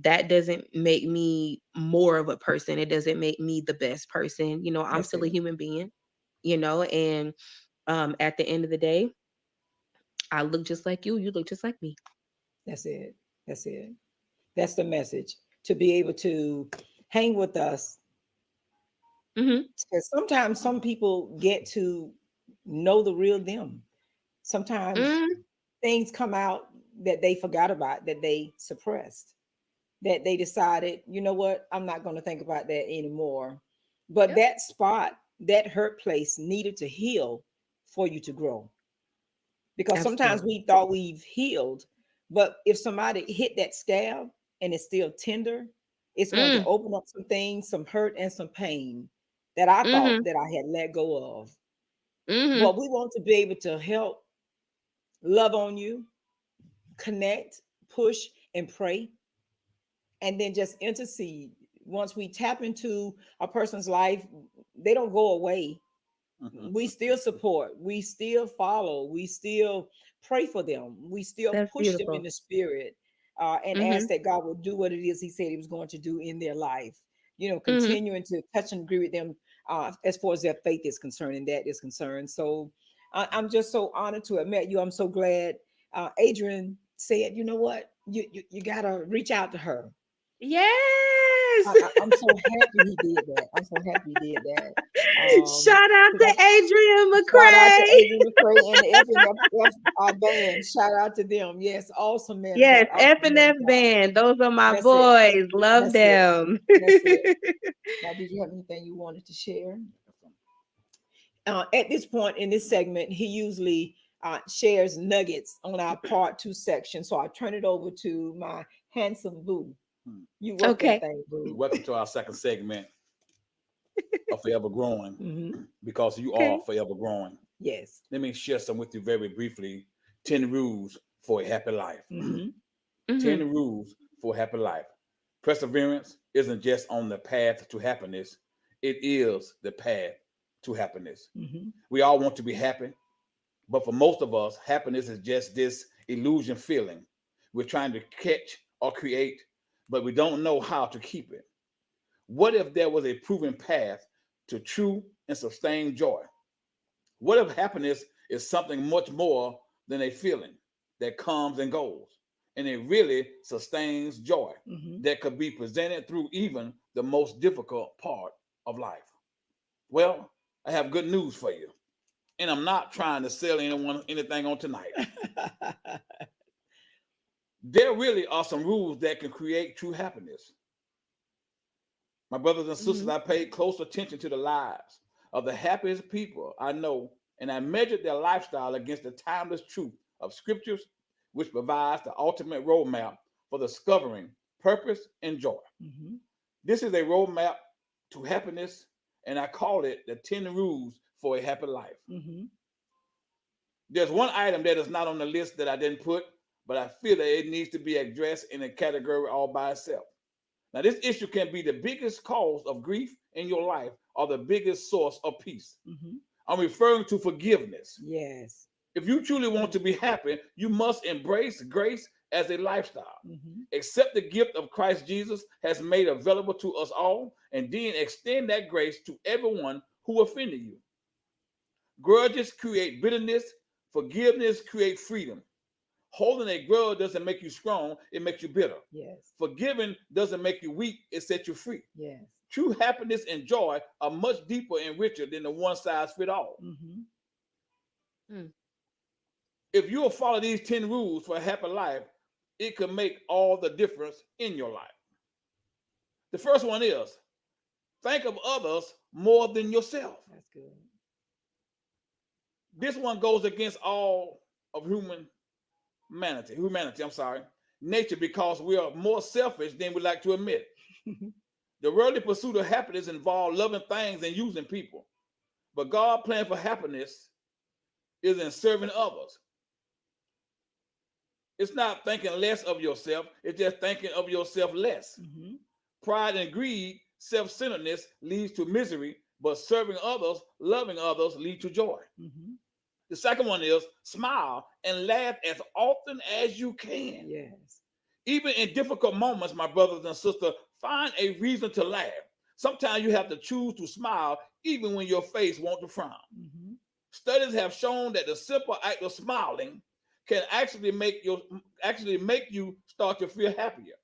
[SPEAKER 4] that doesn't make me more of a person. It doesn't make me the best person. I'm
[SPEAKER 3] That's
[SPEAKER 4] still a
[SPEAKER 3] it.
[SPEAKER 4] human being, and at the end of the day, I look just like you look just like me.
[SPEAKER 3] That's it. That's it. That's the message. To be able to hang with us,
[SPEAKER 4] Hmm.
[SPEAKER 3] because sometimes some people get to know the real them. Sometimes
[SPEAKER 4] Mm,
[SPEAKER 3] things come out that they forgot about, that they suppressed, that they decided, you know what, I'm not going to think about that anymore. But
[SPEAKER 4] yep,
[SPEAKER 3] that spot, that hurt place needed to heal for you to grow. Because sometimes
[SPEAKER 4] absolutely.
[SPEAKER 3] we thought we've healed, but if somebody hit that scab and it's still tender, it's going to
[SPEAKER 4] Mm,
[SPEAKER 3] open up some things, some hurt and some pain that I thought
[SPEAKER 4] hmm.
[SPEAKER 3] that I had let go of.
[SPEAKER 4] Hmm.
[SPEAKER 3] Well, we want to be able to help love on you, connect, push, and pray, and then just intercede. Once we tap into a person's life, they don't go away. We still support, we still follow, we still pray for them, we still
[SPEAKER 4] That's
[SPEAKER 3] push them in
[SPEAKER 4] beautiful.
[SPEAKER 3] the spirit, and ask
[SPEAKER 4] Hmm.
[SPEAKER 3] that God will do what it is He said He was going to do in their life.
[SPEAKER 4] Hmm.
[SPEAKER 3] Continuing to touch and agree with them as far as their faith is concerned and that is concerned. So I'm just so honored to have met you. I'm so glad Adrian said, you know what, you gotta reach out to her.
[SPEAKER 4] Yes.
[SPEAKER 3] I'm so happy he did that. I'm so happy he did that. Um,
[SPEAKER 4] Shout out
[SPEAKER 3] 'Cause
[SPEAKER 4] to Adrian
[SPEAKER 3] shout out to
[SPEAKER 4] McCray.
[SPEAKER 3] Adrian McCray and the FNF band. Shout out to them. Yes, awesome man of
[SPEAKER 4] Yes,
[SPEAKER 3] God. Awesome
[SPEAKER 4] F and
[SPEAKER 3] man
[SPEAKER 4] F
[SPEAKER 3] of God.
[SPEAKER 4] band. Those are my
[SPEAKER 3] That's it.
[SPEAKER 4] boys. Love
[SPEAKER 3] That's it.
[SPEAKER 4] them.
[SPEAKER 3] That's it. Now, did you have anything you wanted to share? At this point in this segment, he usually shares nuggets on our part two section. So I turn it over to my handsome boo. You work that
[SPEAKER 4] Okay.
[SPEAKER 3] thing, boo.
[SPEAKER 2] Welcome to our second segment of Forever Growing,
[SPEAKER 3] Hmm.
[SPEAKER 2] because you are
[SPEAKER 4] Okay.
[SPEAKER 2] forever growing.
[SPEAKER 3] Yes.
[SPEAKER 2] Let me share some with you very briefly. 10 rules for a happy life.
[SPEAKER 3] Hmm.
[SPEAKER 2] 10
[SPEAKER 4] Hmm.
[SPEAKER 2] rules for a happy life. Perseverance isn't just on the path to happiness, it is the path to happiness.
[SPEAKER 3] Hmm.
[SPEAKER 2] We all want to be happy, but for most of us, happiness is just this illusion feeling we're trying to catch or create, but we don't know how to keep it. What if there was a proven path to true and sustained joy? What if happiness is something much more than a feeling that comes and goes, and it really sustains joy
[SPEAKER 3] Hmm.
[SPEAKER 2] that could be presented through even the most difficult part of life? Well, I have good news for you, and I'm not trying to sell anyone anything on tonight. There really are some rules that can create true happiness. My brothers and sisters,
[SPEAKER 3] Hmm.
[SPEAKER 2] I paid close attention to the lives of the happiest people I know, and I measured their lifestyle against the timeless truth of scriptures, which provides the ultimate roadmap for discovering purpose and joy.
[SPEAKER 3] Hmm.
[SPEAKER 2] This is a roadmap to happiness, and I call it the 10 rules for a happy life.
[SPEAKER 3] Hmm.
[SPEAKER 2] There's one item that is not on the list that I didn't put, but I feel that it needs to be addressed in a category all by itself. Now, this issue can be the biggest cause of grief in your life or the biggest source of peace.
[SPEAKER 3] Hmm.
[SPEAKER 2] I'm referring to forgiveness.
[SPEAKER 3] Yes.
[SPEAKER 2] If you truly want to be happy, you must embrace grace as a lifestyle.
[SPEAKER 3] Mhm.
[SPEAKER 2] Accept the gift of Christ Jesus has made available to us all, and then extend that grace to everyone who offended you. Grudges create bitterness. Forgiveness create freedom. Holding a grudge doesn't make you strong, it makes you bitter.
[SPEAKER 3] Yes.
[SPEAKER 2] Forgiving doesn't make you weak, it sets you free.
[SPEAKER 3] Yes.
[SPEAKER 2] True happiness and joy are much deeper and richer than the one size fit all.
[SPEAKER 3] Mhm.
[SPEAKER 4] Mm.
[SPEAKER 2] If you will follow these 10 rules for a happy life, it could make all the difference in your life. The first one is think of others more than yourself.
[SPEAKER 3] That's good.
[SPEAKER 2] This one goes against all of nature, because we are more selfish than we like to admit. The worldly pursuit of happiness involves loving things and using people. But God's plan for happiness is in serving others. It's not thinking less of yourself, it's just thinking of yourself less.
[SPEAKER 3] Mhm.
[SPEAKER 2] Pride and greed, self-centeredness leads to misery, but serving others, loving others lead to joy.
[SPEAKER 3] Mhm.
[SPEAKER 2] The second one is smile and laugh as often as you can.
[SPEAKER 3] Yes.
[SPEAKER 2] Even in difficult moments, my brothers and sisters, find a reason to laugh. Sometimes you have to choose to smile even when your face wants to frown.
[SPEAKER 3] Mhm.
[SPEAKER 2] Studies have shown that the simple act of smiling can actually make you start to feel happier.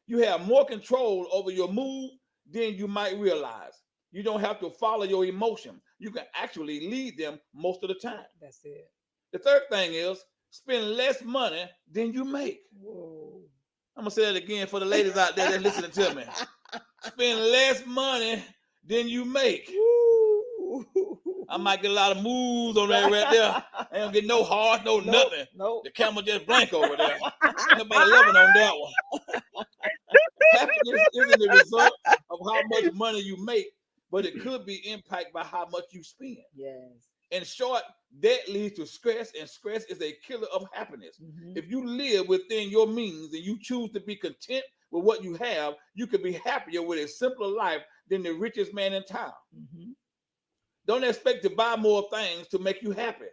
[SPEAKER 2] You have more control over your mood than you might realize. You don't have to follow your emotion. You can actually lead them most of the time.
[SPEAKER 3] That's it.
[SPEAKER 2] The third thing is spend less money than you make.
[SPEAKER 3] Whoa.
[SPEAKER 2] I'm gonna say that again for the ladies out there that listening to me. Spend less money than you make.
[SPEAKER 3] Woo.
[SPEAKER 2] I might get a lot of moves on that right there. I don't get no heart, no nothing.
[SPEAKER 3] Nope.
[SPEAKER 2] The camera just blank over there. Ain't nobody loving on that one. Happiness isn't the result of how much money you make, but it could be impacted by how much you spend.
[SPEAKER 3] Yes.
[SPEAKER 2] In short, debt leads to stress, and stress is a killer of happiness.
[SPEAKER 3] Mhm.
[SPEAKER 2] If you live within your means and you choose to be content with what you have, you can be happier with a simpler life than the richest man in town.
[SPEAKER 3] Mhm.
[SPEAKER 2] Don't expect to buy more things to make you happy.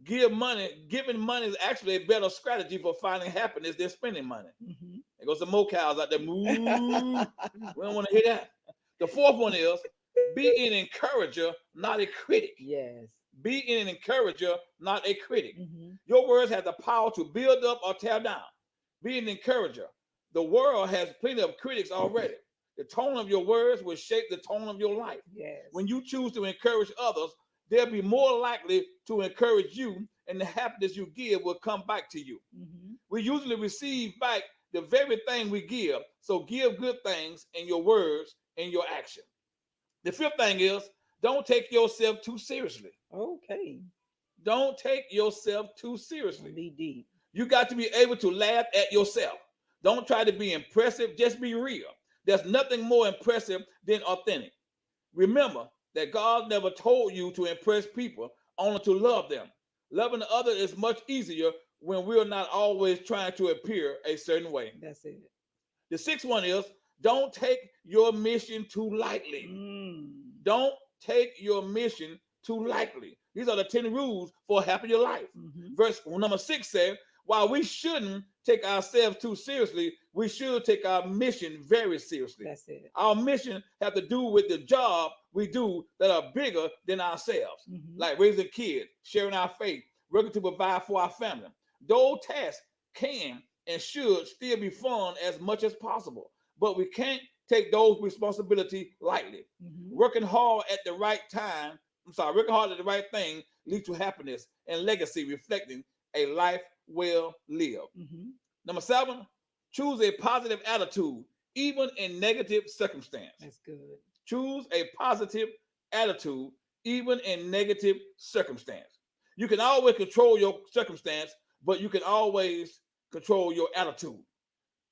[SPEAKER 2] Giving money is actually a better strategy for finding happiness than spending money.
[SPEAKER 3] Mhm.
[SPEAKER 2] There goes some more cows out there. Moo. We don't want to hear that. The fourth one is be an encourager, not a critic.
[SPEAKER 3] Yes.
[SPEAKER 2] Be an encourager, not a critic.
[SPEAKER 3] Mhm.
[SPEAKER 2] Your words have the power to build up or tear down. Be an encourager. The world has plenty of critics already. The tone of your words will shape the tone of your life.
[SPEAKER 3] Yes.
[SPEAKER 2] When you choose to encourage others, they'll be more likely to encourage you, and the happiness you give will come back to you.
[SPEAKER 3] Mhm.
[SPEAKER 2] We usually receive back the very thing we give. So give good things in your words and your action. The fifth thing is don't take yourself too seriously.
[SPEAKER 3] Okay.
[SPEAKER 2] Don't take yourself too seriously.
[SPEAKER 3] Be deep.
[SPEAKER 2] You got to be able to laugh at yourself. Don't try to be impressive, just be real. There's nothing more impressive than authentic. Remember that God never told you to impress people, only to love them. Loving the other is much easier when we're not always trying to appear a certain way.
[SPEAKER 3] That's it.
[SPEAKER 2] The sixth one is don't take your mission too lightly.
[SPEAKER 3] Mm.
[SPEAKER 2] Don't take your mission too lightly. These are the 10 rules for a happier life.
[SPEAKER 3] Mhm.
[SPEAKER 2] Verse number 6 says, while we shouldn't take ourselves too seriously, we should take our mission very seriously.
[SPEAKER 3] That's it.
[SPEAKER 2] Our mission have to do with the job we do that are bigger than ourselves,
[SPEAKER 3] Mhm.
[SPEAKER 2] like raising kids, sharing our faith, working to provide for our family. Those tasks can and should still be fun as much as possible, but we can't take those responsibilities lightly.
[SPEAKER 3] Mhm.
[SPEAKER 2] Working hard at the right thing leads to happiness and legacy, reflecting a life well lived.
[SPEAKER 3] Mhm.
[SPEAKER 2] Number 7, choose a positive attitude, even in negative circumstance.
[SPEAKER 3] That's good.
[SPEAKER 2] Choose a positive attitude, even in negative circumstance. You can always control your circumstance, but you can always control your attitude.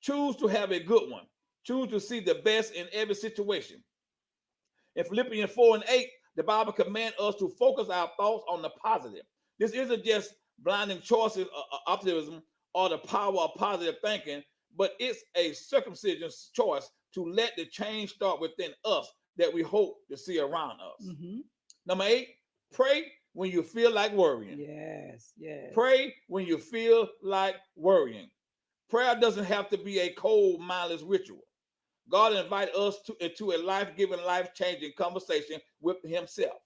[SPEAKER 2] Choose to have a good one. Choose to see the best in every situation. In Philippians 4 and 8, the Bible commands us to focus our thoughts on the positive. This isn't just blinding choices or optimism or the power of positive thinking, but it's a circumcision choice to let the change start within us that we hope to see around us.
[SPEAKER 3] Mhm.
[SPEAKER 2] Number 8, pray when you feel like worrying.
[SPEAKER 3] Yes. Yes.
[SPEAKER 2] Pray when you feel like worrying. Prayer doesn't have to be a cold, mindless ritual. God invites us into a life-giving, life-changing conversation with himself.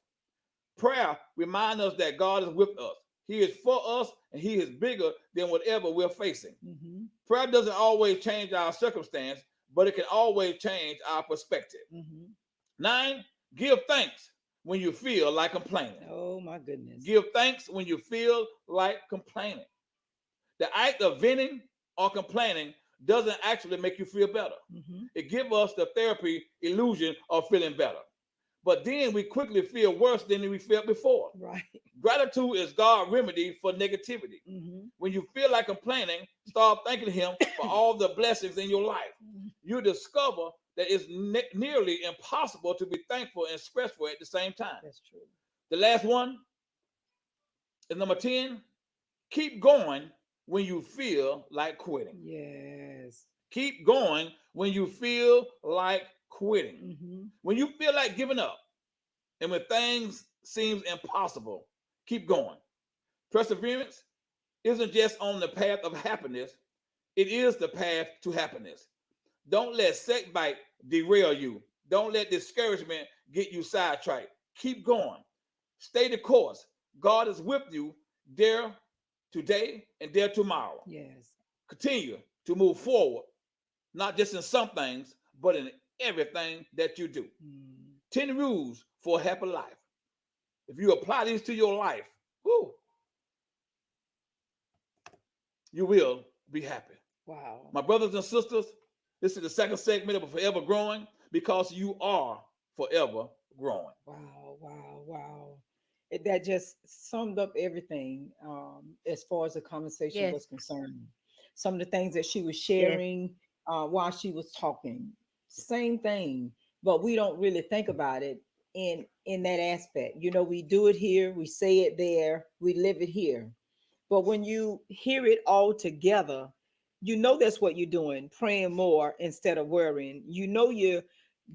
[SPEAKER 2] Prayer reminds us that God is with us. He is for us and he is bigger than whatever we're facing.
[SPEAKER 3] Mm-hmm.
[SPEAKER 2] Prayer doesn't always change our circumstance, but it can always change our perspective.
[SPEAKER 3] Mm-hmm.
[SPEAKER 2] 9, give thanks when you feel like complaining.
[SPEAKER 3] Oh my goodness.
[SPEAKER 2] Give thanks when you feel like complaining. The act of venting or complaining doesn't actually make you feel better.
[SPEAKER 3] Mm-hmm.
[SPEAKER 2] It gives us the therapy illusion of feeling better. But then we quickly feel worse than we felt before.
[SPEAKER 3] Right.
[SPEAKER 2] Gratitude is God's remedy for negativity.
[SPEAKER 3] Mm-hmm.
[SPEAKER 2] When you feel like complaining, start thanking him for all the blessings in your life. You discover that it's nearly impossible to be thankful and stressful at the same time.
[SPEAKER 3] That's true.
[SPEAKER 2] The last one is number 10. Keep going when you feel like quitting.
[SPEAKER 3] Yes.
[SPEAKER 2] Keep going when you feel like quitting.
[SPEAKER 3] Mm-hmm.
[SPEAKER 2] When you feel like giving up and when things seem impossible, keep going. Perseverance isn't just on the path of happiness, it is the path to happiness. Don't let setback derail you. Don't let discouragement get you sidetracked. Keep going. Stay the course. God is with you there today and there tomorrow.
[SPEAKER 3] Yes.
[SPEAKER 2] Continue to move forward, not just in some things, but in everything that you do. 10 rules for a happy life. If you apply these to your life, whoo, you will be happy.
[SPEAKER 3] Wow.
[SPEAKER 2] My brothers and sisters, this is the second segment of Forever Growing because you are forever growing.
[SPEAKER 3] Wow. Wow. Wow. That just summed up everything as far as the conversation
[SPEAKER 4] Yes.
[SPEAKER 3] was concerned. Some of the things that she was
[SPEAKER 4] Yes.
[SPEAKER 3] sharing while she was talking, same thing, but we don't really think about it in that aspect. You know, we do it here, we say it there, we live it here. But when you hear it all together, you know that's what you're doing, praying more instead of worrying. You know you're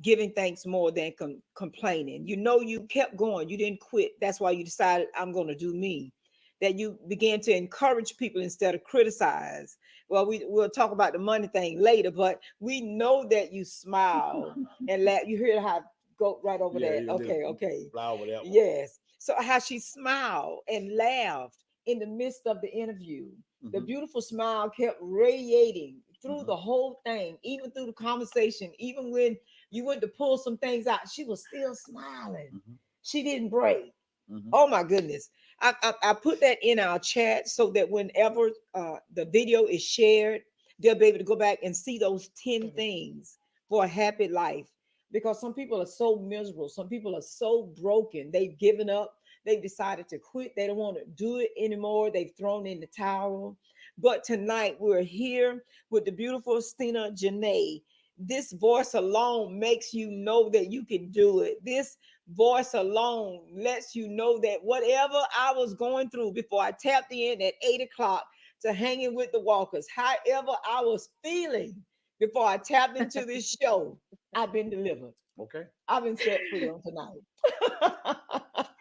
[SPEAKER 3] giving thanks more than complaining. You know you kept going, you didn't quit. That's why you decided I'm going to do me. That you began to encourage people instead of criticize. Well, we'll talk about the money thing later, but we know that you smile and laugh. You hear how go right over
[SPEAKER 2] Yeah,
[SPEAKER 3] that.
[SPEAKER 2] you
[SPEAKER 3] Okay,
[SPEAKER 2] just
[SPEAKER 3] okay.
[SPEAKER 2] fly over that one.
[SPEAKER 3] Yes. So how she smiled and laughed in the midst of the interview. The
[SPEAKER 2] Mhm.
[SPEAKER 3] beautiful smile kept radiating through
[SPEAKER 2] Mhm.
[SPEAKER 3] the whole thing, even through the conversation, even when you went to pull some things out, she was still smiling.
[SPEAKER 2] Mhm.
[SPEAKER 3] She didn't break.
[SPEAKER 2] Mhm.
[SPEAKER 3] Oh my goodness. I put that in our chat so that whenever the video is shared, they'll be able to go back and see those 10 things for a happy life. Because some people are so miserable, some people are so broken, they've given up, they've decided to quit, they don't want to do it anymore, they've thrown in the towel. But tonight we're here with the beautiful Stinajone. This voice alone makes you know that you can do it. This voice alone lets you know that whatever I was going through before I tapped in at 8 o'clock to hanging with the walkers, however I was feeling before I tapped into this show, I've been delivered.
[SPEAKER 2] Okay.
[SPEAKER 3] I've been set free on tonight.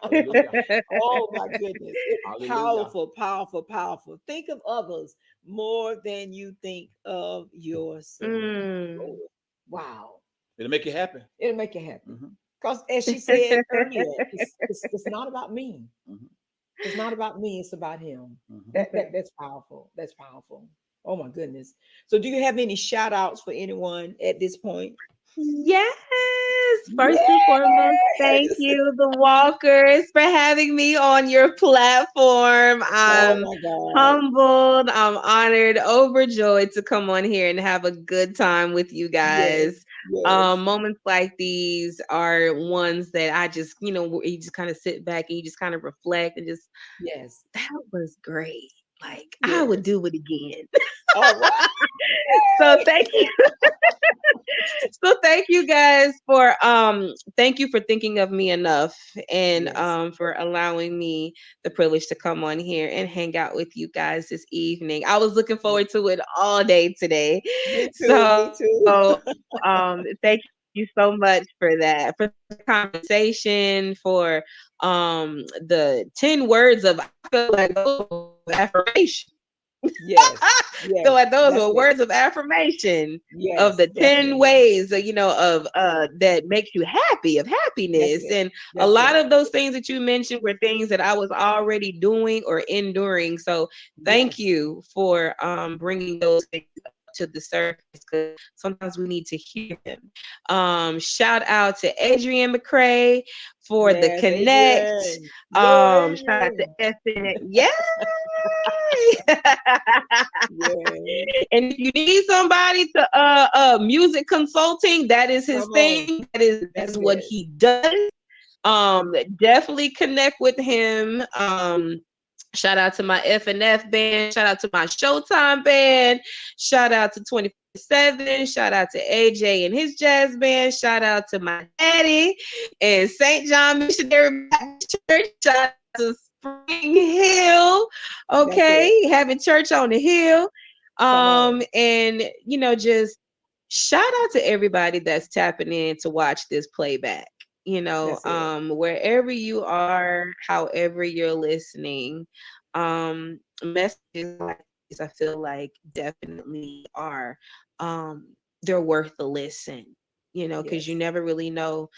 [SPEAKER 2] Hallelujah.
[SPEAKER 3] Oh my goodness.
[SPEAKER 2] Hallelujah.
[SPEAKER 3] Powerful, powerful, powerful. Think of others more than you think of yourself.
[SPEAKER 4] Mm.
[SPEAKER 3] Wow.
[SPEAKER 2] It'll make you happy.
[SPEAKER 3] It'll make you happy.
[SPEAKER 2] Mhm.
[SPEAKER 3] Because as she said earlier, it's not about me.
[SPEAKER 2] Mhm.
[SPEAKER 3] It's not about me, it's about him.
[SPEAKER 2] Mhm.
[SPEAKER 3] That's powerful. That's powerful. Oh my goodness. So do you have any shout outs for anyone at this point?
[SPEAKER 4] Yes. First and foremost, thank
[SPEAKER 3] Yes.
[SPEAKER 4] you, the Walkers, for having me on your platform.
[SPEAKER 3] Oh
[SPEAKER 4] I'm
[SPEAKER 3] my God.
[SPEAKER 4] humbled, I'm honored, overjoyed to come on here and have a good time with you
[SPEAKER 3] Yes.
[SPEAKER 4] guys.
[SPEAKER 3] Yes.
[SPEAKER 4] Moments like these are ones that I just, where you just kind of sit back and you just kind of reflect and just,
[SPEAKER 3] Yes.
[SPEAKER 4] that was great. Like, I would
[SPEAKER 3] Yes.
[SPEAKER 4] do it again.
[SPEAKER 3] All right.
[SPEAKER 4] So thank you. So thank you guys for thank you for thinking of me enough and
[SPEAKER 3] Yes.
[SPEAKER 4] for allowing me the privilege to come on here and hang out with you guys this evening. I was looking forward to it all day today.
[SPEAKER 3] Me too. Me
[SPEAKER 4] So
[SPEAKER 3] too.
[SPEAKER 4] thank you so much for that, for the conversation, for the 10 words of I feel like affirmation.
[SPEAKER 3] Yes. Yes.
[SPEAKER 4] So like those
[SPEAKER 3] That's
[SPEAKER 4] were
[SPEAKER 3] it.
[SPEAKER 4] words of affirmation of
[SPEAKER 3] Yes,
[SPEAKER 4] the 10
[SPEAKER 3] definitely.
[SPEAKER 4] ways, of that makes you happy, of
[SPEAKER 3] That's
[SPEAKER 4] happiness.
[SPEAKER 3] it.
[SPEAKER 4] And a
[SPEAKER 3] That's
[SPEAKER 4] lot
[SPEAKER 3] it.
[SPEAKER 4] of those things that you mentioned were things that I was already doing or enduring. So thank
[SPEAKER 3] Yes.
[SPEAKER 4] you for bringing those things up to the surface, because sometimes we need to hear them. Shout out to Adrienne McCrae for the
[SPEAKER 3] Yes,
[SPEAKER 4] connect.
[SPEAKER 3] Adrian. Yo,
[SPEAKER 4] Shout out to
[SPEAKER 3] Adrian.
[SPEAKER 4] Ethan. Yay!
[SPEAKER 3] Yes.
[SPEAKER 4] And if you need somebody to music consulting, that is his
[SPEAKER 3] Come on.
[SPEAKER 4] thing. That
[SPEAKER 3] That's
[SPEAKER 4] is what
[SPEAKER 3] it.
[SPEAKER 4] he does. Definitely connect with him. Shout out to my FNF band. Shout out to my Showtime band. Shout out to 24/7. Shout out to AJ and his jazz band. Shout out to my daddy and St. John Missionary Baptist Church. Shout out to Spring Hill.
[SPEAKER 3] That's it.
[SPEAKER 4] Okay, having church on the hill.
[SPEAKER 3] Come on.
[SPEAKER 4] And just shout out to everybody that's tapping in to watch this playback.
[SPEAKER 3] That's it.
[SPEAKER 4] Wherever you are, however you're listening, messages like these, I feel like definitely are, they're worth the listen, because you
[SPEAKER 3] Yes.
[SPEAKER 4] never really know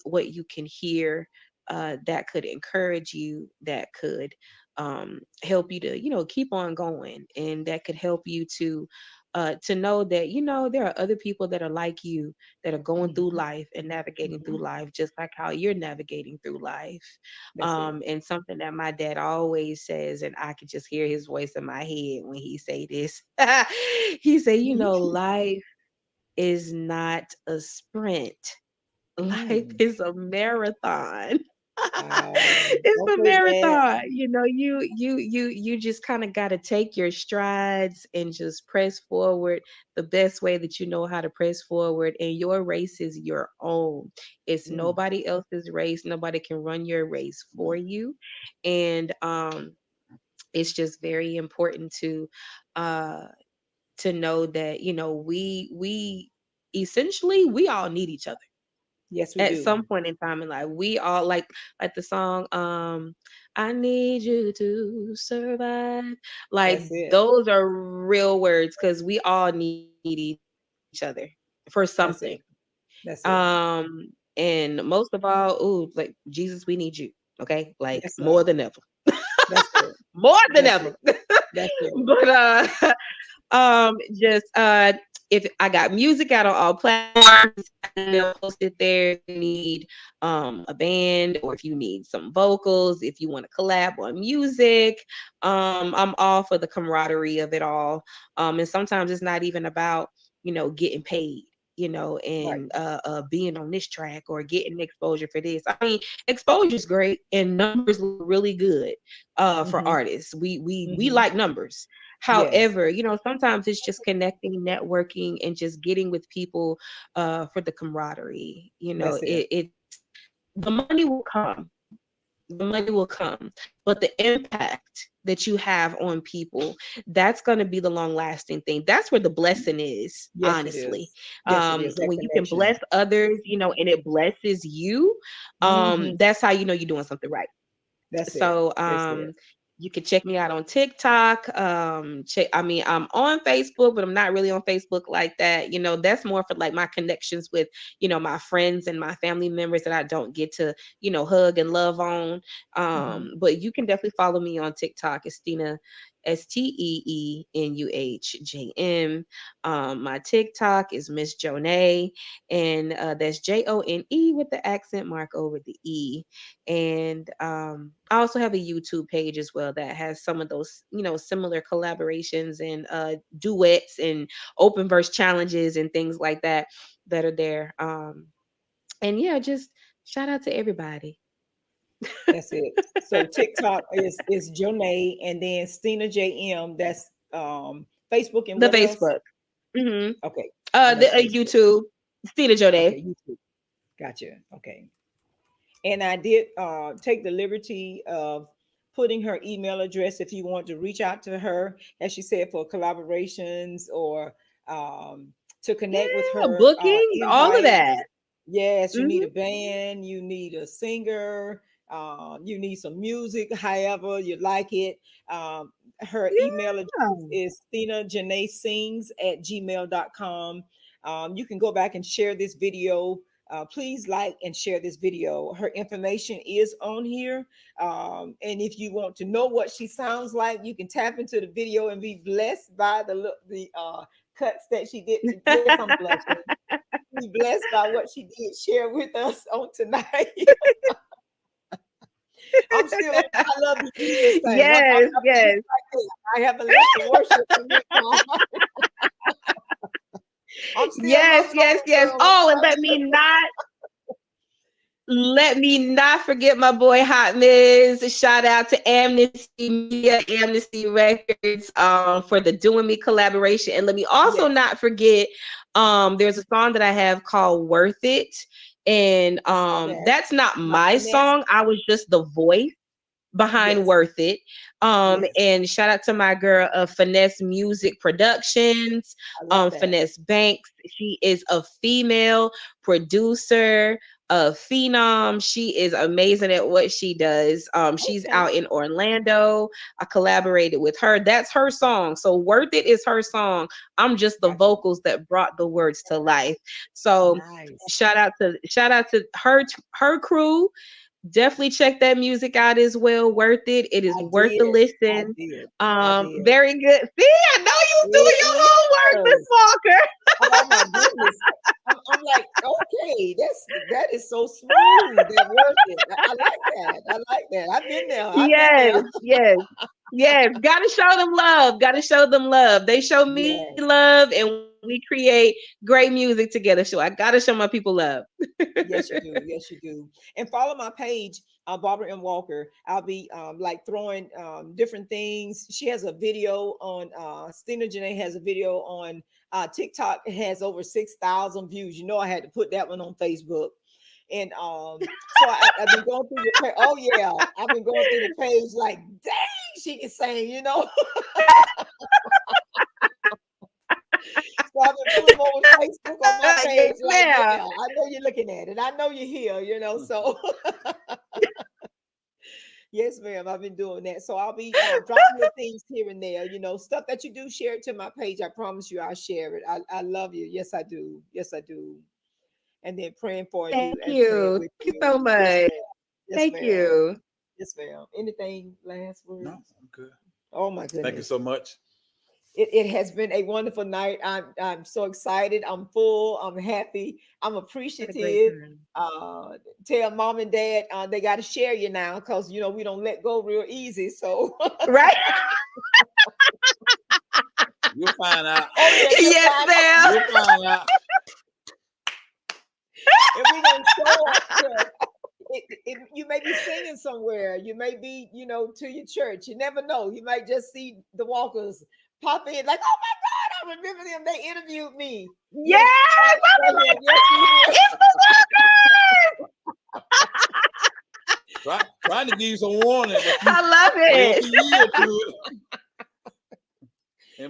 [SPEAKER 4] what you can hear that could encourage you, that could help you to, keep on going, and that could help you to know that, there are other people that are like you, that are going through
[SPEAKER 3] Hmm.
[SPEAKER 4] life and navigating through
[SPEAKER 3] Hmm.
[SPEAKER 4] life just like how you're navigating through life.
[SPEAKER 3] That's it.
[SPEAKER 4] And something that my dad always says, and I could just hear his voice in my head when he say this. He say, life is not a sprint. Life
[SPEAKER 3] Mm.
[SPEAKER 4] is a marathon.
[SPEAKER 3] Wow.
[SPEAKER 4] It's a
[SPEAKER 3] Okay, Dad.
[SPEAKER 4] marathon. You just kind of got to take your strides and just press forward the best way that you know how to press forward. And your race is your own. It's
[SPEAKER 3] Mm.
[SPEAKER 4] nobody else's race. Nobody can run your race for you. And it's just very important uh to know that, we essentially we all need each other
[SPEAKER 3] Yes, we
[SPEAKER 4] at
[SPEAKER 3] do.
[SPEAKER 4] some point in time in life. We all like the song, I need you to survive. Like
[SPEAKER 3] That's it.
[SPEAKER 4] those are real words, because we all need each other for something.
[SPEAKER 3] That's it. That's it.
[SPEAKER 4] And most of all, ooh, like Jesus, we need you. Okay, like
[SPEAKER 3] Yes,
[SPEAKER 4] more
[SPEAKER 3] sir.
[SPEAKER 4] than ever.
[SPEAKER 3] That's it.
[SPEAKER 4] More than
[SPEAKER 3] That's
[SPEAKER 4] ever.
[SPEAKER 3] it. That's it.
[SPEAKER 4] But just if I got music out on all platforms, post it there. If you need a band, or if you need some vocals, if you want to collab on music, I'm all for the camaraderie of it all. And sometimes it's not even about, getting paid,
[SPEAKER 3] Right.
[SPEAKER 4] and being on this track or getting exposure for this. I mean, exposure is great and numbers look really good for
[SPEAKER 3] Hmm.
[SPEAKER 4] artists. We
[SPEAKER 3] Hmm.
[SPEAKER 4] like numbers.
[SPEAKER 3] Yes.
[SPEAKER 4] However, sometimes it's just connecting, networking, and just getting with people for the camaraderie.
[SPEAKER 3] That's it.
[SPEAKER 4] It's the money will come. The money will come, but the impact that you have on people, that's going to be the long lasting thing. That's where the blessing is,
[SPEAKER 3] Yes, it
[SPEAKER 4] honestly.
[SPEAKER 3] is. Yes, it is. That
[SPEAKER 4] When you can
[SPEAKER 3] connection.
[SPEAKER 4] bless others, and it blesses you,
[SPEAKER 3] Hmm.
[SPEAKER 4] that's how you know you're doing something right.
[SPEAKER 3] That's it.
[SPEAKER 4] So
[SPEAKER 3] That's it.
[SPEAKER 4] you can check me out on TikTok. I'm on Facebook, but I'm not really on Facebook like that. That's more for like my connections with, my friends and my family members that I don't get to, hug and love on.
[SPEAKER 3] Hmm.
[SPEAKER 4] But you can definitely follow me on TikTok. It's Stina, STEENUHJM. My TikTok is Miss Jone, and that's JONE with the accent mark over the E. And I also have a YouTube page as well that has some of those, similar collaborations and duets and open verse challenges and things like that are there. And yeah, just shout out to everybody.
[SPEAKER 3] That's it. So TikTok is Jonay, and then Stina JM. That's Facebook, and
[SPEAKER 4] The
[SPEAKER 3] what else?
[SPEAKER 4] Facebook. Hmm.
[SPEAKER 3] Okay. And
[SPEAKER 4] The
[SPEAKER 3] that's Facebook.
[SPEAKER 4] YouTube. Stina Jode.
[SPEAKER 3] Okay, YouTube. Gotcha. Okay. And I did take the liberty of putting her email address if you want to reach out to her, as she said, for collaborations or um, to connect with
[SPEAKER 4] Yeah,
[SPEAKER 3] her,
[SPEAKER 4] bookings, all of
[SPEAKER 3] invites.
[SPEAKER 4] that.
[SPEAKER 3] Yes, you need
[SPEAKER 4] Hmm.
[SPEAKER 3] a band, you need a singer, You need some music, however you like it. Um, her email address
[SPEAKER 4] Yeah.
[SPEAKER 3] is stinajonesings@gmail.com. You can go back and share this video. Please like and share this video. Her information is on here. And if you want to know what she sounds like, you can tap into the video and be blessed by the cuts that she did. Yes, I'm blushing. Be blessed by what she did share with us on tonight. I'm still on the I love you, Jesus thing.
[SPEAKER 4] Yes,
[SPEAKER 3] I'm
[SPEAKER 4] yes.
[SPEAKER 3] right there. I haven't left the worship from yet, y'all. I'm still
[SPEAKER 4] Yes,
[SPEAKER 3] loving on
[SPEAKER 4] yes,
[SPEAKER 3] the
[SPEAKER 4] yes.
[SPEAKER 3] girl.
[SPEAKER 4] Oh, and let me not forget my boy Hot Miz. Shout out to Amnesty Media, Amnesty Records, for the Doing Me collaboration. And let me also
[SPEAKER 3] Yes,
[SPEAKER 4] not forget, there's a song that I have called Worth It. And
[SPEAKER 3] I saw that.
[SPEAKER 4] that's not
[SPEAKER 3] My
[SPEAKER 4] my
[SPEAKER 3] finesse.
[SPEAKER 4] song. I was just the voice behind
[SPEAKER 3] Yes,
[SPEAKER 4] Worth It.
[SPEAKER 3] yes.
[SPEAKER 4] And shout out to my girl of Finesse Music Productions,
[SPEAKER 3] I love that.
[SPEAKER 4] Finesse Banks. She is a female producer, a phenom. She is amazing at what she does. She's
[SPEAKER 3] Okay.
[SPEAKER 4] out in Orlando. I collaborated with her. That's her song. So Worth It is her song. I'm just the
[SPEAKER 3] Got you.
[SPEAKER 4] vocals that brought the words to life. So
[SPEAKER 3] Nice.
[SPEAKER 4] shout out to her crew. Definitely check that music out as well. Worth it. It is
[SPEAKER 3] I
[SPEAKER 4] worth the
[SPEAKER 3] did. I
[SPEAKER 4] listen.
[SPEAKER 3] did. I did.
[SPEAKER 4] Very good. See, I know you doing your
[SPEAKER 3] It
[SPEAKER 4] homework, Miss
[SPEAKER 3] is.
[SPEAKER 4] Walker.
[SPEAKER 3] Oh my goodness. I'm like, okay, that is so smooth. That worth it. I like that. I like that. I've been there. I've been
[SPEAKER 4] Yes,
[SPEAKER 3] there.
[SPEAKER 4] yes, yes. Gotta show them love. Gotta show them love. They show me
[SPEAKER 3] Yes.
[SPEAKER 4] love, and we create great music together. So I gotta show my people love.
[SPEAKER 3] Yes, you do. Yes, you do. And follow my page, Barbara M. Walker. I'll be like throwing different things. She has a video on Stinajone has a video on TikTok. It has over 6,000 views. You know, I had to put that one on Facebook. And so I've been going through the page. Oh yeah, I've been going through the page like, dang, she can sing, you know. So I've been putting them on Facebook on my
[SPEAKER 4] Yes,
[SPEAKER 3] page, like,
[SPEAKER 4] ma'am.
[SPEAKER 3] yeah, I know you're looking at it. I know you're here, you know. So yes, ma'am, I've been doing that. So I'll be dropping the things here and there, you know, stuff that you do, share it to my page. I promise you I'll share it. I love you. Yes, I do. Yes, I do. And then praying for you
[SPEAKER 4] Thank
[SPEAKER 3] and praying
[SPEAKER 4] you.
[SPEAKER 3] with
[SPEAKER 4] Thank you so
[SPEAKER 3] you. Yes,
[SPEAKER 4] much.
[SPEAKER 3] ma'am. Yes,
[SPEAKER 4] Thank
[SPEAKER 3] ma'am.
[SPEAKER 4] you.
[SPEAKER 3] Yes, ma'am. Anything last
[SPEAKER 2] No,
[SPEAKER 3] words?
[SPEAKER 2] I'm good.
[SPEAKER 3] Oh my
[SPEAKER 2] Thank you
[SPEAKER 3] goodness.
[SPEAKER 2] so much.
[SPEAKER 3] It has been a wonderful night. I'm so excited. I'm full. I'm happy. I'm
[SPEAKER 4] Had a great
[SPEAKER 3] appreciative.
[SPEAKER 4] time.
[SPEAKER 3] Uh, Tell mom and dad they got to share you now because you know we don't let go real easy. So
[SPEAKER 4] Right?
[SPEAKER 2] You'll find out.
[SPEAKER 3] oh yeah, you'll
[SPEAKER 4] Yes,
[SPEAKER 3] find out.
[SPEAKER 4] ma'am.
[SPEAKER 2] You'll find out.
[SPEAKER 3] And we gonna show up to you may be singing somewhere. You may be, you know, to your church. You never know. You might just see the walkers pop in like, oh my God, I remember them. They interviewed me.
[SPEAKER 4] Yes,
[SPEAKER 3] Yes,
[SPEAKER 4] I
[SPEAKER 3] right
[SPEAKER 4] was
[SPEAKER 3] here.
[SPEAKER 4] like,
[SPEAKER 3] Yes, we will.
[SPEAKER 4] it's the
[SPEAKER 2] Trying to give you some warning, but
[SPEAKER 4] Walker. I love
[SPEAKER 2] fail
[SPEAKER 4] it.
[SPEAKER 2] to yield to it.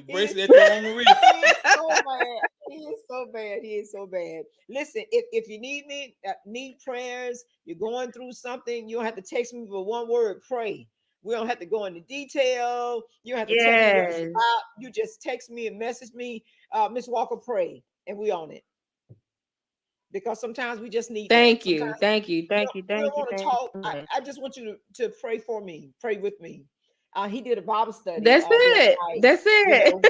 [SPEAKER 3] He
[SPEAKER 2] Embrace
[SPEAKER 3] is,
[SPEAKER 2] it at your own risk.
[SPEAKER 3] he is so bad. He is so bad. He is so bad. Listen, if you need me, need prayers, you're going through something, you don't have to text me with one word, pray. We don't have to go into detail. You don't have to tell me what it's
[SPEAKER 4] Yes.
[SPEAKER 3] about. You just text me and message me, Miss Walker, pray, and we on it. Because sometimes we just need that.
[SPEAKER 4] Thank
[SPEAKER 3] Sometimes
[SPEAKER 4] you. Thank you.
[SPEAKER 3] we
[SPEAKER 4] Thank
[SPEAKER 3] don't,
[SPEAKER 4] you.
[SPEAKER 3] we don't
[SPEAKER 4] Thank you.
[SPEAKER 3] want to
[SPEAKER 4] Thank you
[SPEAKER 3] talk.
[SPEAKER 4] so much.
[SPEAKER 3] I just want you to pray for me, pray with me. He did a Bible study
[SPEAKER 4] That's
[SPEAKER 3] the other
[SPEAKER 4] it.
[SPEAKER 3] night.
[SPEAKER 4] That's
[SPEAKER 3] You
[SPEAKER 4] it.
[SPEAKER 3] know,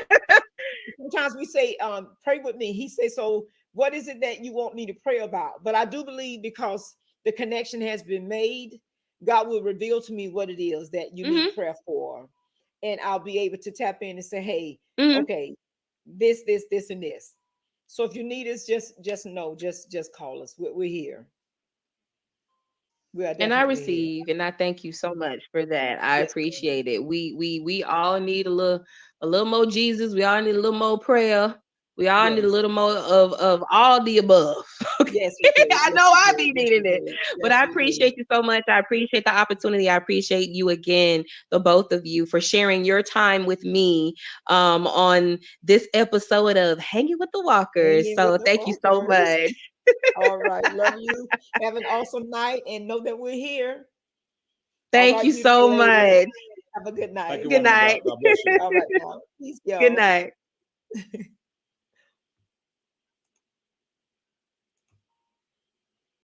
[SPEAKER 3] sometimes we say, pray with me. He says, so what is it that you want me to pray about? But I do believe because the connection has been made, God will reveal to me what it is that you need
[SPEAKER 4] Hmm.
[SPEAKER 3] prayer for. And I'll be able to tap in and say, hey,
[SPEAKER 4] Hmm.
[SPEAKER 3] okay, this, and this. So if you need us, just know, just call us. We're here. We are
[SPEAKER 4] And I
[SPEAKER 3] definitely here.
[SPEAKER 4] receive, and I thank you so much for that. I
[SPEAKER 3] Yes, ma'am.
[SPEAKER 4] appreciate it. We all need a little more Jesus. We all need a little more prayer. We all need a
[SPEAKER 3] Yes.
[SPEAKER 4] little more of all the above. Okay.
[SPEAKER 3] Yes, we do.
[SPEAKER 4] I
[SPEAKER 3] Yes,
[SPEAKER 4] know
[SPEAKER 3] we
[SPEAKER 4] I
[SPEAKER 3] do.
[SPEAKER 4] be
[SPEAKER 3] Yes, we
[SPEAKER 4] needing it,
[SPEAKER 3] do.
[SPEAKER 4] but
[SPEAKER 3] Yes,
[SPEAKER 4] I
[SPEAKER 3] we do.
[SPEAKER 4] appreciate you so much. I appreciate the opportunity. I appreciate you again, the both of you, for sharing your time with me on this episode of Hanging with the Walkers.
[SPEAKER 3] Hanging with
[SPEAKER 4] So
[SPEAKER 3] the
[SPEAKER 4] thank you so
[SPEAKER 3] walkers.
[SPEAKER 4] much.
[SPEAKER 3] All right. Love you. Have an awesome night and know that we're here. All
[SPEAKER 4] Thank
[SPEAKER 3] right,
[SPEAKER 4] you
[SPEAKER 3] beautiful
[SPEAKER 4] so
[SPEAKER 3] lady.
[SPEAKER 4] much.
[SPEAKER 3] Have a good
[SPEAKER 2] Thank
[SPEAKER 3] night.
[SPEAKER 2] you,
[SPEAKER 4] Good
[SPEAKER 2] woman of
[SPEAKER 4] night.
[SPEAKER 2] God. God bless you.
[SPEAKER 3] All right, now. Peace,
[SPEAKER 4] Good
[SPEAKER 3] y'all.
[SPEAKER 4] night.